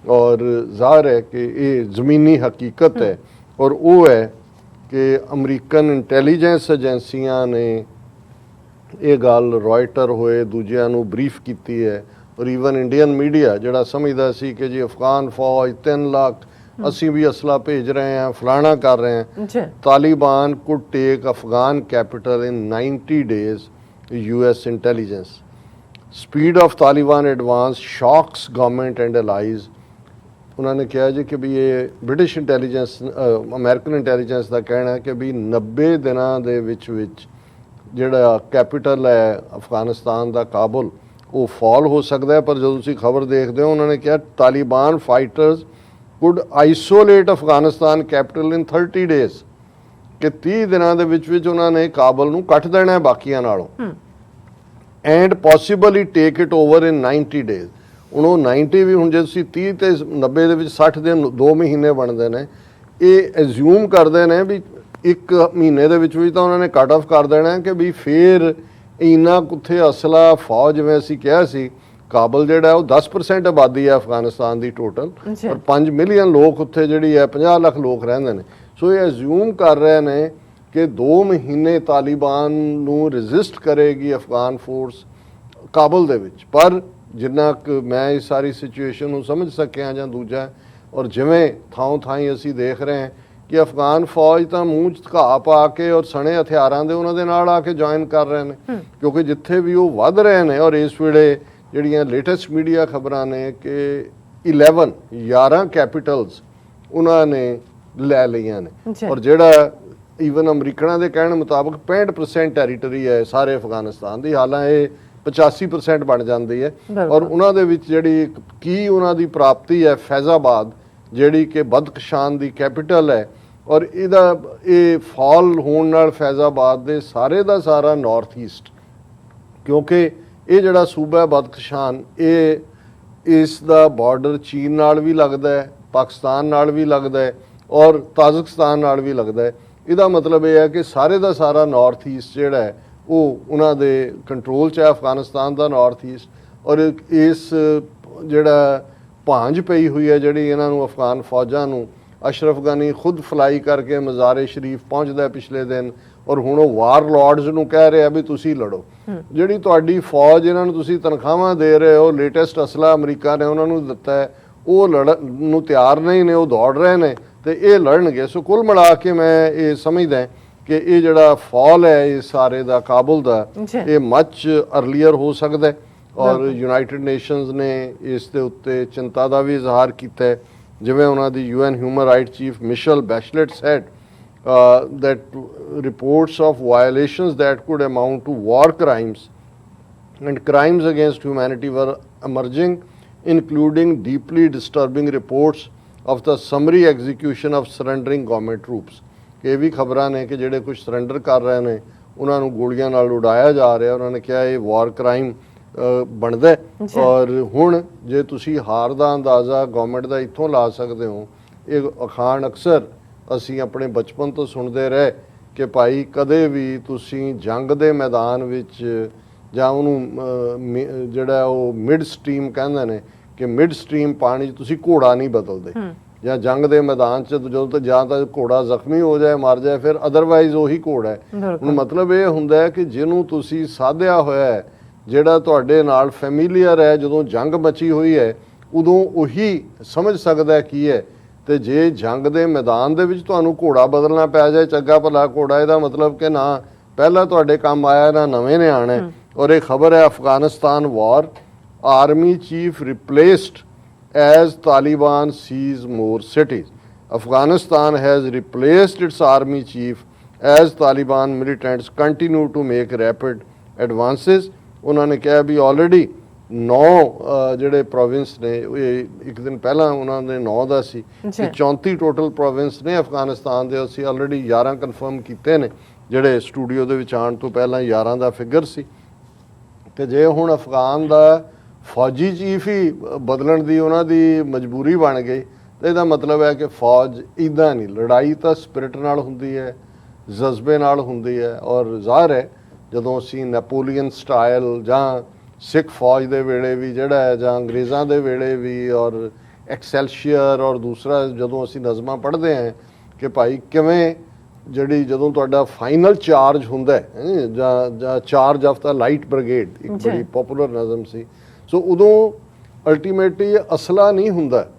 ਔਰ ਜ਼ਾਹਰ ਹੈ ਕਿ ਇਹ ਜ਼ਮੀਨੀ ਹਕੀਕਤ ਹੈ, ਔਰ ਉਹ ਹੈ ਕਿ ਅਮਰੀਕਨ ਇੰਟੈਲੀਜੈਂਸ ਏਜੰਸੀਆਂ ਨੇ ਇਹ ਗੱਲ ਰॉयटर ਹੋਏ ਦੂਜਿਆਂ ਨੂੰ ਬਰੀਫ ਕੀਤੀ ਹੈ। ਔਰ ਈਵਨ ਇੰਡੀਅਨ ਮੀਡੀਆ ਜਿਹੜਾ ਸਮਝਦਾ ਸੀ ਕਿ ਜੀ ਅਫਗਾਨ ਫੌਜ 3 ਲੱਖ ਅਸੀਂ ਵੀ ਅਸਲਾ ਭੇਜ ਰਹੇ ਹਾਂ, ਫਲਾਣਾ ਕਰ ਰਹੇ ਹਾਂ, Taliban could take Afghan capital in 90 days, US intelligence speed of Taliban advance shocks government and allies. ਉਹਨਾਂ ਨੇ ਕਿਹਾ ਜੀ ਕਿ ਵੀ ਇਹ ਬ੍ਰਿਟਿਸ਼ ਇੰਟੈਲੀਜੈਂਸ, ਅਮਰੀਕਨ ਇੰਟੈਲੀਜੈਂਸ ਦਾ ਕਹਿਣਾ ਹੈ ਕਿ ਵੀ 90 ਦਿਨਾਂ ਦੇ ਵਿੱਚ ਜਿਹੜਾ ਕੈਪੀਟਲ ਹੈ ਅਫਗਾਨਿਸਤਾਨ ਦਾ ਕਾਬੁਲ, ਉਹ ਫਾਲ ਹੋ ਸਕਦਾ ਹੈ। ਪਰ ਜਦੋਂ ਤੁਸੀਂ ਖਬਰ ਦੇਖਦੇ ਹੋ, ਉਹਨਾਂ ਨੇ ਕਿਹਾ Taliban fighters could isolate Afghanistan capital in 30 days, ਕਿ 30 ਦਿਨਾਂ ਦੇ ਵਿੱਚ ਉਹਨਾਂ ਨੇ ਕਾਬਲ ਨੂੰ ਕੱਟ ਦੇਣਾ ਹੈ ਬਾਕੀਆਂ ਨਾਲੋਂ, and possibly take it over in 90 days। ਹੁਣ ਉਹ 90 ਵੀ, ਹੁਣ ਜੇ ਤੁਸੀਂ 30 ਤੇ 90 ਦੇ ਵਿੱਚ 60 ਦਿਨ 2 ਮਹੀਨੇ ਬਣਦੇ ਨੇ, ਇਹ ਐਜ਼ਿਊਮ ਕਰਦੇ ਨੇ ਵੀ 1 ਮਹੀਨੇ ਦੇ ਵਿੱਚ ਤਾਂ ਉਹਨਾਂ ਨੇ ਕੱਟ ਆਫ ਕਰ ਦੇਣਾ ਕਿ ਵੀ ਫਿਰ ਇੰਨਾ ਕੁੱਥੇ ਅਸਲਾ ਫੌਜ, ਜਿਵੇਂ ਅਸੀਂ ਕਿਹਾ ਸੀ ਕਾਬਲ ਜਿਹੜਾ ਉਹ 10% ਆਬਾਦੀ ਹੈ ਅਫਗਾਨਿਸਤਾਨ ਦੀ ਟੋਟਲ, ਔਰ 5 ਮਿਲੀਅਨ ਲੋਕ ਉੱਥੇ ਜਿਹੜੀ ਹੈ 50 ਲੱਖ ਲੋਕ ਰਹਿੰਦੇ ਨੇ। ਸੋ ਇਹ ਐਜ਼ਿਊਮ ਕਰ ਰਹੇ ਨੇ ਕਿ 2 ਮਹੀਨੇ ਤਾਲਿਬਾਨ ਨੂੰ ਰੈਜ਼ਿਸਟ ਕਰੇਗੀ ਅਫਗਾਨ ਫੋਰਸ ਕਾਬਲ ਦੇ ਵਿੱਚ। ਪਰ ਜਿੰਨਾ ਕੁ ਮੈਂ ਇਸ ਸਾਰੀ ਸਿਚੁਏਸ਼ਨ ਨੂੰ ਸਮਝ ਸਕਿਆ ਜਾਂ ਦੂਜਾ, ਔਰ ਜਿਵੇਂ ਥਾਂ ਥਾਈਂ ਅਸੀਂ ਦੇਖ ਰਹੇ ਹਾਂ ਕਿ ਅਫਗਾਨ ਫੌਜ ਤਾਂ ਮੂੰਹ 'ਚ ਘਾਹ ਪਾ ਕੇ ਔਰ ਸਣੇ ਹਥਿਆਰਾਂ ਦੇ ਉਹਨਾਂ ਦੇ ਨਾਲ ਆ ਕੇ ਜੁਆਇਨ ਕਰ ਰਹੇ ਨੇ, ਕਿਉਂਕਿ ਜਿੱਥੇ ਵੀ ਉਹ ਵੱਧ ਰਹੇ ਨੇ। ਔਰ ਇਸ ਵੇਲੇ ਜਿਹੜੀਆਂ ਲੇਟੈਸਟ ਮੀਡੀਆ ਖਬਰਾਂ ਨੇ ਕਿ 11 ਕੈਪੀਟਲਸ ਉਹਨਾਂ ਨੇ ਲੈ ਲਈਆਂ ਨੇ, ਔਰ ਜਿਹੜਾ ਈਵਨ ਅਮਰੀਕਨਾਂ ਦੇ ਕਹਿਣ ਮੁਤਾਬਕ 65% ਟੈਰੀਟਰੀ ਹੈ ਸਾਰੇ ਅਫਗਾਨਿਸਤਾਨ ਦੀ, ਹਾਲਾਂਕਿ ਇਹ 85% ਬਣ ਜਾਂਦੀ ਹੈ। ਔਰ ਉਹਨਾਂ ਦੇ ਵਿੱਚ ਜਿਹੜੀ ਕੀ ਉਹਨਾਂ ਦੀ ਪ੍ਰਾਪਤੀ ਹੈ ਫੈਜ਼ਾਬਾਦ, ਜਿਹੜੀ ਕਿ ਬਦਖਸ਼ਾਨ ਦੀ ਕੈਪੀਟਲ ਹੈ, ਔਰ ਇਹ ਫਾਲ ਹੋਣ ਨਾਲ ਫੈਜ਼ਾਬਾਦ ਦੇ ਸਾਰੇ ਦਾ ਸਾਰਾ ਨਾਰਥ ਈਸਟ, ਕਿਉਂਕਿ ਇਹ ਜਿਹੜਾ ਸੂਬਾ ਬਦਖਸ਼ਾਨ, ਇਸ ਦਾ ਬਾਰਡਰ ਚੀਨ ਨਾਲ ਵੀ ਲੱਗਦਾ ਹੈ, ਪਾਕਿਸਤਾਨ ਨਾਲ ਵੀ ਲੱਗਦਾ ਹੈ, ਔਰ ਤਾਜ਼ਿਕਸਤਾਨ ਨਾਲ ਵੀ ਲੱਗਦਾ ਹੈ। ਇਹਦਾ ਮਤਲਬ ਇਹ ਹੈ ਕਿ ਸਾਰੇ ਦਾ ਸਾਰਾ ਨਾਰਥ ਈਸਟ ਜਿਹੜਾ ਹੈ ਉਹ ਉਹਨਾਂ ਦੇ ਕੰਟਰੋਲ 'ਚ ਹੈ, ਅਫਗਾਨਿਸਤਾਨ ਦਾ ਨਾਰਥ ਈਸਟ। ਔਰ ਇਸ ਜਿਹੜਾ ਭਾਂਜ ਪਈ ਹੋਈ ਹੈ ਜਿਹੜੀ ਇਹਨਾਂ ਨੂੰ ਅਫਗਾਨ ਫੌਜਾਂ ਨੂੰ, ਅਸ਼ਰਫ ਗਨੀ ਖੁਦ ਫਲਾਈ ਕਰਕੇ ਮਜ਼ਾਰੇ ਸ਼ਰੀਫ ਪਹੁੰਚਦਾ ਪਿਛਲੇ ਦਿਨ, ਔਰ ਹੁਣ ਉਹ ਵਾਰ ਲॉर्ड्स ਨੂੰ ਕਹਿ ਰਿਹਾ ਵੀ ਤੁਸੀਂ ਲੜੋ। ਜਿਹੜੀ ਤੁਹਾਡੀ ਫੌਜ, ਇਹਨਾਂ ਨੂੰ ਤੁਸੀਂ ਤਨਖਾਹਾਂ ਦੇ ਰਹੇ ਹੋ, ਲੇਟੈਸਟ ਅਸਲਾ ਅਮਰੀਕਾ ਨੇ ਉਹਨਾਂ ਨੂੰ ਦਿੱਤਾ ਹੈ, ਉਹ ਲੜਨ ਨੂੰ ਤਿਆਰ ਨਹੀਂ ਨੇ, ਉਹ ਦੌੜ ਰਹੇ ਨੇ ਤੇ ਇਹ ਲੜਨਗੇ। ਸੋ ਕੁੱਲ ਮਿਲਾ ਕੇ ਮੈਂ ਇਹ ਸਮਝਦਾ ਕਿ ਇਹ ਜਿਹੜਾ ਫਾਲ ਹੈ ਇਹ ਸਾਰੇ ਦਾ ਕਾਬੁਲ ਦਾ, ਇਹ ਮੱਚ ਅਰਲੀਅਰ ਹੋ ਸਕਦਾ ਹੈ। ਔਰ ਯੂਨਾਈਟਿਡ ਨੇਸ਼ਨਸ ਨੇ ਇਸ ਦੇ ਉੱਤੇ ਚਿੰਤਾ ਦਾ ਵੀ ਇਜ਼ਹਾਰ ਕੀਤਾ ਹੈ, ਜਿਵੇਂ ਉਹਨਾਂ ਦੀ UN human right chief Michelle Bachelet said that reports of violations that could amount to war crimes and crimes against humanity were emerging, including deeply disturbing reports of the summary execution of surrendering government troops। ਇਹ ਵੀ ਖਬਰਾਂ ਨੇ ਕਿ ਜਿਹੜੇ ਕੁਝ ਸਰੈਂਡਰ ਕਰ ਰਹੇ ਨੇ ਉਹਨਾਂ ਨੂੰ ਗੋਲੀਆਂ ਨਾਲ ਉਡਾਇਆ ਜਾ ਰਿਹਾ। ਉਹਨਾਂ ਨੇ ਕਿਹਾ ਇਹ ਵਾਰ ਕ੍ਰਾਈਮ ਬਣਦਾ। ਔਰ ਹੁਣ ਜੇ ਤੁਸੀਂ ਹਾਰ ਦਾ ਅੰਦਾਜ਼ਾ ਗਵਰਨਮੈਂਟ ਦਾ ਇੱਥੋਂ ਲਾ ਸਕਦੇ ਹੋ, ਇਹ ਅਖਾਣ ਅਕਸਰ ਅਸੀਂ ਆਪਣੇ ਬਚਪਨ ਤੋਂ ਸੁਣਦੇ ਰਹੇ ਕਿ ਭਾਈ ਕਦੇ ਵੀ ਤੁਸੀਂ ਜੰਗ ਦੇ ਮੈਦਾਨ ਵਿੱਚ ਜਾਂ ਉਹਨੂੰ ਜਿਹੜਾ ਉਹ ਮਿਡ ਸਟਰੀਮ ਕਹਿੰਦੇ ਨੇ ਕਿ ਮਿਡ ਸਟਰੀਮ ਪਾਣੀ 'ਚ ਤੁਸੀਂ ਘੋੜਾ ਨਹੀਂ ਬਦਲਦੇ, ਜਾਂ ਜੰਗ ਦੇ ਮੈਦਾਨ 'ਚ ਜਦੋਂ ਤੱਕ ਜਾਂ ਤਾਂ ਘੋੜਾ ਜ਼ਖਮੀ ਹੋ ਜਾਏ ਮਰ ਜਾਏ ਫਿਰ ਅਦਰਵਾਈਜ਼ ਉਹੀ ਘੋੜਾ ਹੈ। ਹੁਣ ਮਤਲਬ ਇਹ ਹੁੰਦਾ ਹੈ ਕਿ ਜਿਹਨੂੰ ਤੁਸੀਂ ਸਾਧਿਆ ਹੋਇਆ ਹੈ, ਜਿਹੜਾ ਤੁਹਾਡੇ ਨਾਲ ਫੈਮੀਲੀਅਰ ਹੈ, ਜਦੋਂ ਜੰਗ ਮਚੀ ਹੋਈ ਹੈ ਉਦੋਂ ਉਹੀ ਸਮਝ ਸਕਦਾ ਕੀ ਹੈ। ਤੇ ਜੇ ਜੰਗ ਦੇ ਮੈਦਾਨ ਦੇ ਵਿੱਚ ਤੁਹਾਨੂੰ ਘੋੜਾ ਬਦਲਣਾ ਪੈ ਜਾਏ, ਚੰਗਾ ਭਲਾ ਘੋੜਾ, ਇਹਦਾ ਮਤਲਬ ਕਿ ਨਾ ਪਹਿਲਾਂ ਤੁਹਾਡੇ ਕੰਮ ਆਇਆ ਨਾ ਨਵੇਂ ਨੇ ਆਣਾ। ਔਰ ਇਹ ਖਬਰ ਹੈ Afghanistan war, army chief replaced as Taliban seize more cities. Afghanistan has replaced its army chief as Taliban militants continue to make rapid advances. ਉਹਨਾਂ ਨੇ ਕਿਹਾ ਵੀ ਆਲਰੇਡੀ 9 ਜਿਹੜੇ ਪ੍ਰੋਵਿੰਸ ਨੇ ਇਹ ਇੱਕ ਦਿਨ ਪਹਿਲਾਂ ਉਹਨਾਂ ਦੇ 9 ਦਾ ਸੀ ਤੇ 34 ਟੋਟਲ ਪ੍ਰੋਵਿੰਸ ਨੇ ਅਫਗਾਨਿਸਤਾਨ ਦੇ। ਅਸੀਂ ਆਲਰੇਡੀ 11 ਕਨਫਰਮ ਕੀਤੇ ਨੇ ਜਿਹੜੇ ਸਟੂਡੀਓ ਦੇ ਵਿੱਚ ਆਉਣ ਤੋਂ ਪਹਿਲਾਂ 11 ਦਾ ਫਿਗਰ ਸੀ। ਤੇ ਜੇ ਹੁਣ ਅਫਗਾਨ ਦਾ ਫੌਜੀ ਚੀਫ ਹੀ ਬਦਲਣ ਦੀ ਉਹਨਾਂ ਦੀ ਮਜਬੂਰੀ ਬਣ ਗਈ ਤੇ ਇਹਦਾ ਮਤਲਬ ਹੈ ਕਿ ਫੌਜ ਇੱਦਾਂ ਨਹੀਂ, ਲੜਾਈ ਤਾਂ ਸਪਿਰਿਟ ਨਾਲ ਹੁੰਦੀ ਹੈ, ਜਜ਼ਬੇ ਨਾਲ ਹੁੰਦੀ ਹੈ। ਔਰ ਜ਼ਾਹਰ ਹੈ ਜਦੋਂ ਅਸੀਂ ਨੈਪੋਲੀਅਨ ਸਟਾਈਲ ਜਾਂ ਸਿੱਖ ਫੌਜ ਦੇ ਵੇਲੇ ਵੀ ਜਿਹੜਾ ਹੈ ਜਾਂ ਅੰਗਰੇਜ਼ਾਂ ਦੇ ਵੇਲੇ ਵੀ ਔਰ ਐਕਸੈਲਸ਼ੀਅਰ ਔਰ ਦੂਸਰਾ ਜਦੋਂ ਅਸੀਂ ਨਜ਼ਮਾਂ ਪੜ੍ਹਦੇ ਹਾਂ ਕਿ ਭਾਈ ਕਿਵੇਂ ਜਿਹੜੀ ਜਦੋਂ ਤੁਹਾਡਾ ਫਾਈਨਲ ਚਾਰਜ ਹੁੰਦਾ ਹੈ ਜਾਂ charge of the light brigade ਇੱਕ ਬੜੀ ਪਪੂਲਰ ਨਜ਼ਮ ਸੀ। ਸੋ ਉਦੋਂ ਅਲਟੀਮੇਟਲੀ ਅਸਲਾ ਨਹੀਂ ਹੁੰਦਾ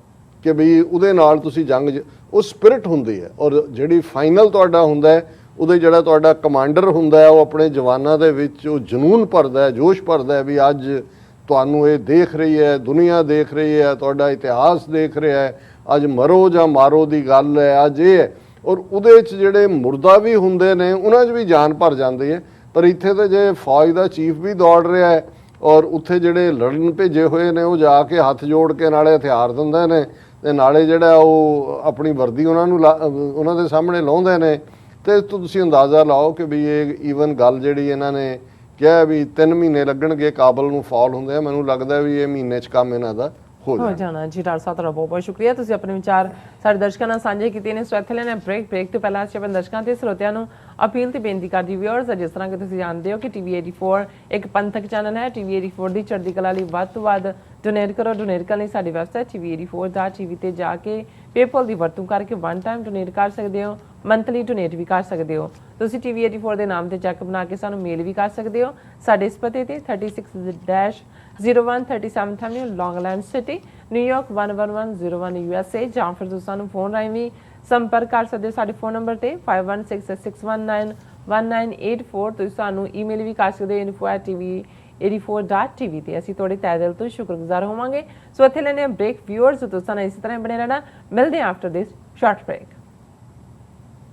ਕਿ ਬਈ ਉਹਦੇ ਨਾਲ ਤੁਸੀਂ ਜੰਗ, ਉਹ ਸਪਿਰਿਟ ਹੁੰਦੀ ਹੈ। ਔਰ ਜਿਹੜੀ ਫਾਈਨਲ ਤੁਹਾਡਾ ਹੁੰਦਾ ਹੈ ਉਹਦੇ ਜਿਹੜਾ ਤੁਹਾਡਾ ਕਮਾਂਡਰ ਹੁੰਦਾ ਹੈ ਉਹ ਆਪਣੇ ਜਵਾਨਾਂ ਦੇ ਵਿੱਚ ਉਹ ਜਨੂਨ ਭਰਦਾ ਹੈ, ਜੋਸ਼ ਭਰਦਾ ਹੈ ਵੀ ਅੱਜ ਤੁਹਾਨੂੰ ਇਹ ਦੇਖ ਰਹੀ ਹੈ, ਦੁਨੀਆ ਦੇਖ ਰਹੀ ਹੈ, ਤੁਹਾਡਾ ਇਤਿਹਾਸ ਦੇਖ ਰਿਹਾ ਹੈ, ਅੱਜ ਮਰੋ ਜਾਂ ਮਾਰੋ ਦੀ ਗੱਲ ਹੈ, ਅੱਜ ਇਹ ਹੈ। ਔਰ ਉਹਦੇ 'ਚ ਜਿਹੜੇ ਮੁਰਦਾ ਵੀ ਹੁੰਦੇ ਨੇ ਉਹਨਾਂ 'ਚ ਵੀ ਜਾਨ ਭਰ ਜਾਂਦੀ ਹੈ। ਪਰ ਇੱਥੇ ਤਾਂ ਜੇ ਫੌਜ ਦਾ ਚੀਫ ਵੀ ਦੌੜ ਰਿਹਾ ਹੈ ਔਰ ਉੱਥੇ ਜਿਹੜੇ ਲੜਨ ਭੇਜੇ ਹੋਏ ਨੇ ਉਹ ਜਾ ਕੇ ਹੱਥ ਜੋੜ ਕੇ ਨਾਲੇ ਹਥਿਆਰ ਦਿੰਦੇ ਨੇ ਤੇ ਨਾਲੇ ਜਿਹੜਾ ਉਹ ਆਪਣੀ ਵਰਦੀ ਉਹਨਾਂ ਨੂੰ ਉਹਨਾਂ ਦੇ ਸਾਹਮਣੇ ਲਾਉਂਦੇ ਨੇ। ਤੇ ਤੁਸੀਂ ਅੰਦਾਜ਼ਾ ਲਾਓ ਕਿ ਵੀ ਇਹ ਈਵਨ ਗੱਲ ਜਿਹੜੀ ਇਹਨਾਂ ਨੇ ਕਿਹਾ ਵੀ 3 ਮਹੀਨੇ ਲੱਗਣਗੇ ਕਾਬਲ ਨੂੰ ਫਾਲ ਹੁੰਦੇ ਆ, ਮੈਨੂੰ ਲੱਗਦਾ ਵੀ ਇਹ ਮਹੀਨੇ 'ਚ ਕੰਮ ਇਹਨਾਂ ਦਾ ਹੋ ਜਾਣਾ। ਜੀ ਡਾਕਟਰ ਸਾਹਿਬ ਤੁਹਾਡਾ ਬਹੁਤ ਬਹੁਤ ਸ਼ੁਕਰੀਆ, ਤੁਸੀਂ ਆਪਣੇ ਵਿਚਾਰ ਸਾਡੇ ਦਰਸ਼ਕਾਂ ਨਾਲ ਸਾਂਝੇ ਕੀਤੇ ਨੇ। ਸੋ ਇੱਥੇ ਲੈਣੇ ਬ੍ਰੇਕ ਤੋਂ ਪਹਿਲਾਂ ਅਸੀਂ ਆਪਣੇ ਦਰਸ਼ਕਾਂ ਤੇ ਸਰੋਤਿਆਂ ਨੂੰ ਅਪੀਲ ਤੇ ਬੇਨਤੀ ਕਰਦੀ ਵਿਊਅਰਸ, ਜਿਸ ਤਰ੍ਹਾਂ ਕਿ ਤੁਸੀਂ ਜਾਣਦੇ ਹੋ ਕਿ TV 84 ਇੱਕ ਪੰਥਕ ਚੈਨਲ ਹੈ। TV 84 ਦੀ ਚੜ੍ਹਦੀ ਕਲਾ ਲਈ ਵੱਧ ਤੋਂ ਵੱਧ ਡੋਨੇਟ ਕਰੋ। ਡੋਨੇਟ ਕਰਨ ਲਈ ਸਾਡੀ ਵੈਬਸਾਈਟ tv84.tv ਤੇ ਜਾ ਕੇ ਪੇਪਲ ਦੀ ਵਰਤੋਂ ਕਰਕੇ 1 ਟਾਈਮ ਡੋਨੇਟ ਕਰ ਸਕਦੇ ਹੋ, ਮੰਥਲੀ ਡੋਨੇਟ ਵੀ ਕਰ ਸਕਦੇ ਹੋ। ਤੁਸੀਂ TV 84 ਦੇ ਨਾਮ ਤੇ ਚੈੱਕ ਬਣਾ ਕੇ ਸਾਨੂੰ ਮੇਲ ਵੀ ਕਰ ਸਕਦੇ ਹੋ ਸਾਡੇ ਇਸ ਪਤੇ ਤੇ 36-0137 Avenue, ਲੌਂਗਲੈਂਡ ਸਿਟੀ, ਨਿਊਯਾਰਕ 11101 USA। ਜਾਂ ਫਿਰ ਤੁਸੀਂ ਸਾਨੂੰ ਫੋਨ ਰਾਹੀਂ ਵੀ ਸੰਪਰਕ ਕਰ ਸਕਦੇ ਹੋ ਸਾਡੇ ਫੋਨ ਨੰਬਰ ਤੇ 5166191984। ਤੁਸੀਂ ਸਾਨੂੰ ਈਮੇਲ ਵੀ ਕਰ ਸਕਦੇ ਹੋ info@tv84.tv ਤੇ। ਅਸੀਂ ਤੁਹਾਡੇ ਤਹਿ ਦਿਲ ਤੋਂ ਸ਼ੁਕਰਗੁਜ਼ਾਰ ਹੋਵਾਂਗੇ। ਸੋ ਇੱਥੇ ਲੈਣੇ ਬ੍ਰੇਕ ਵਿਊਅਰਸ, ਤੁਸੀਂ ਸਾਨੂੰ ਇਸੇ ਤਰ੍ਹਾਂ ਬਣੇ ਰਹਿਣਾ। ਮਿਲਦੇ ਹਾਂ ਆਫਟਰ ਦਿਸ ਸ਼ਾਰਟ ਬ੍ਰੇਕ।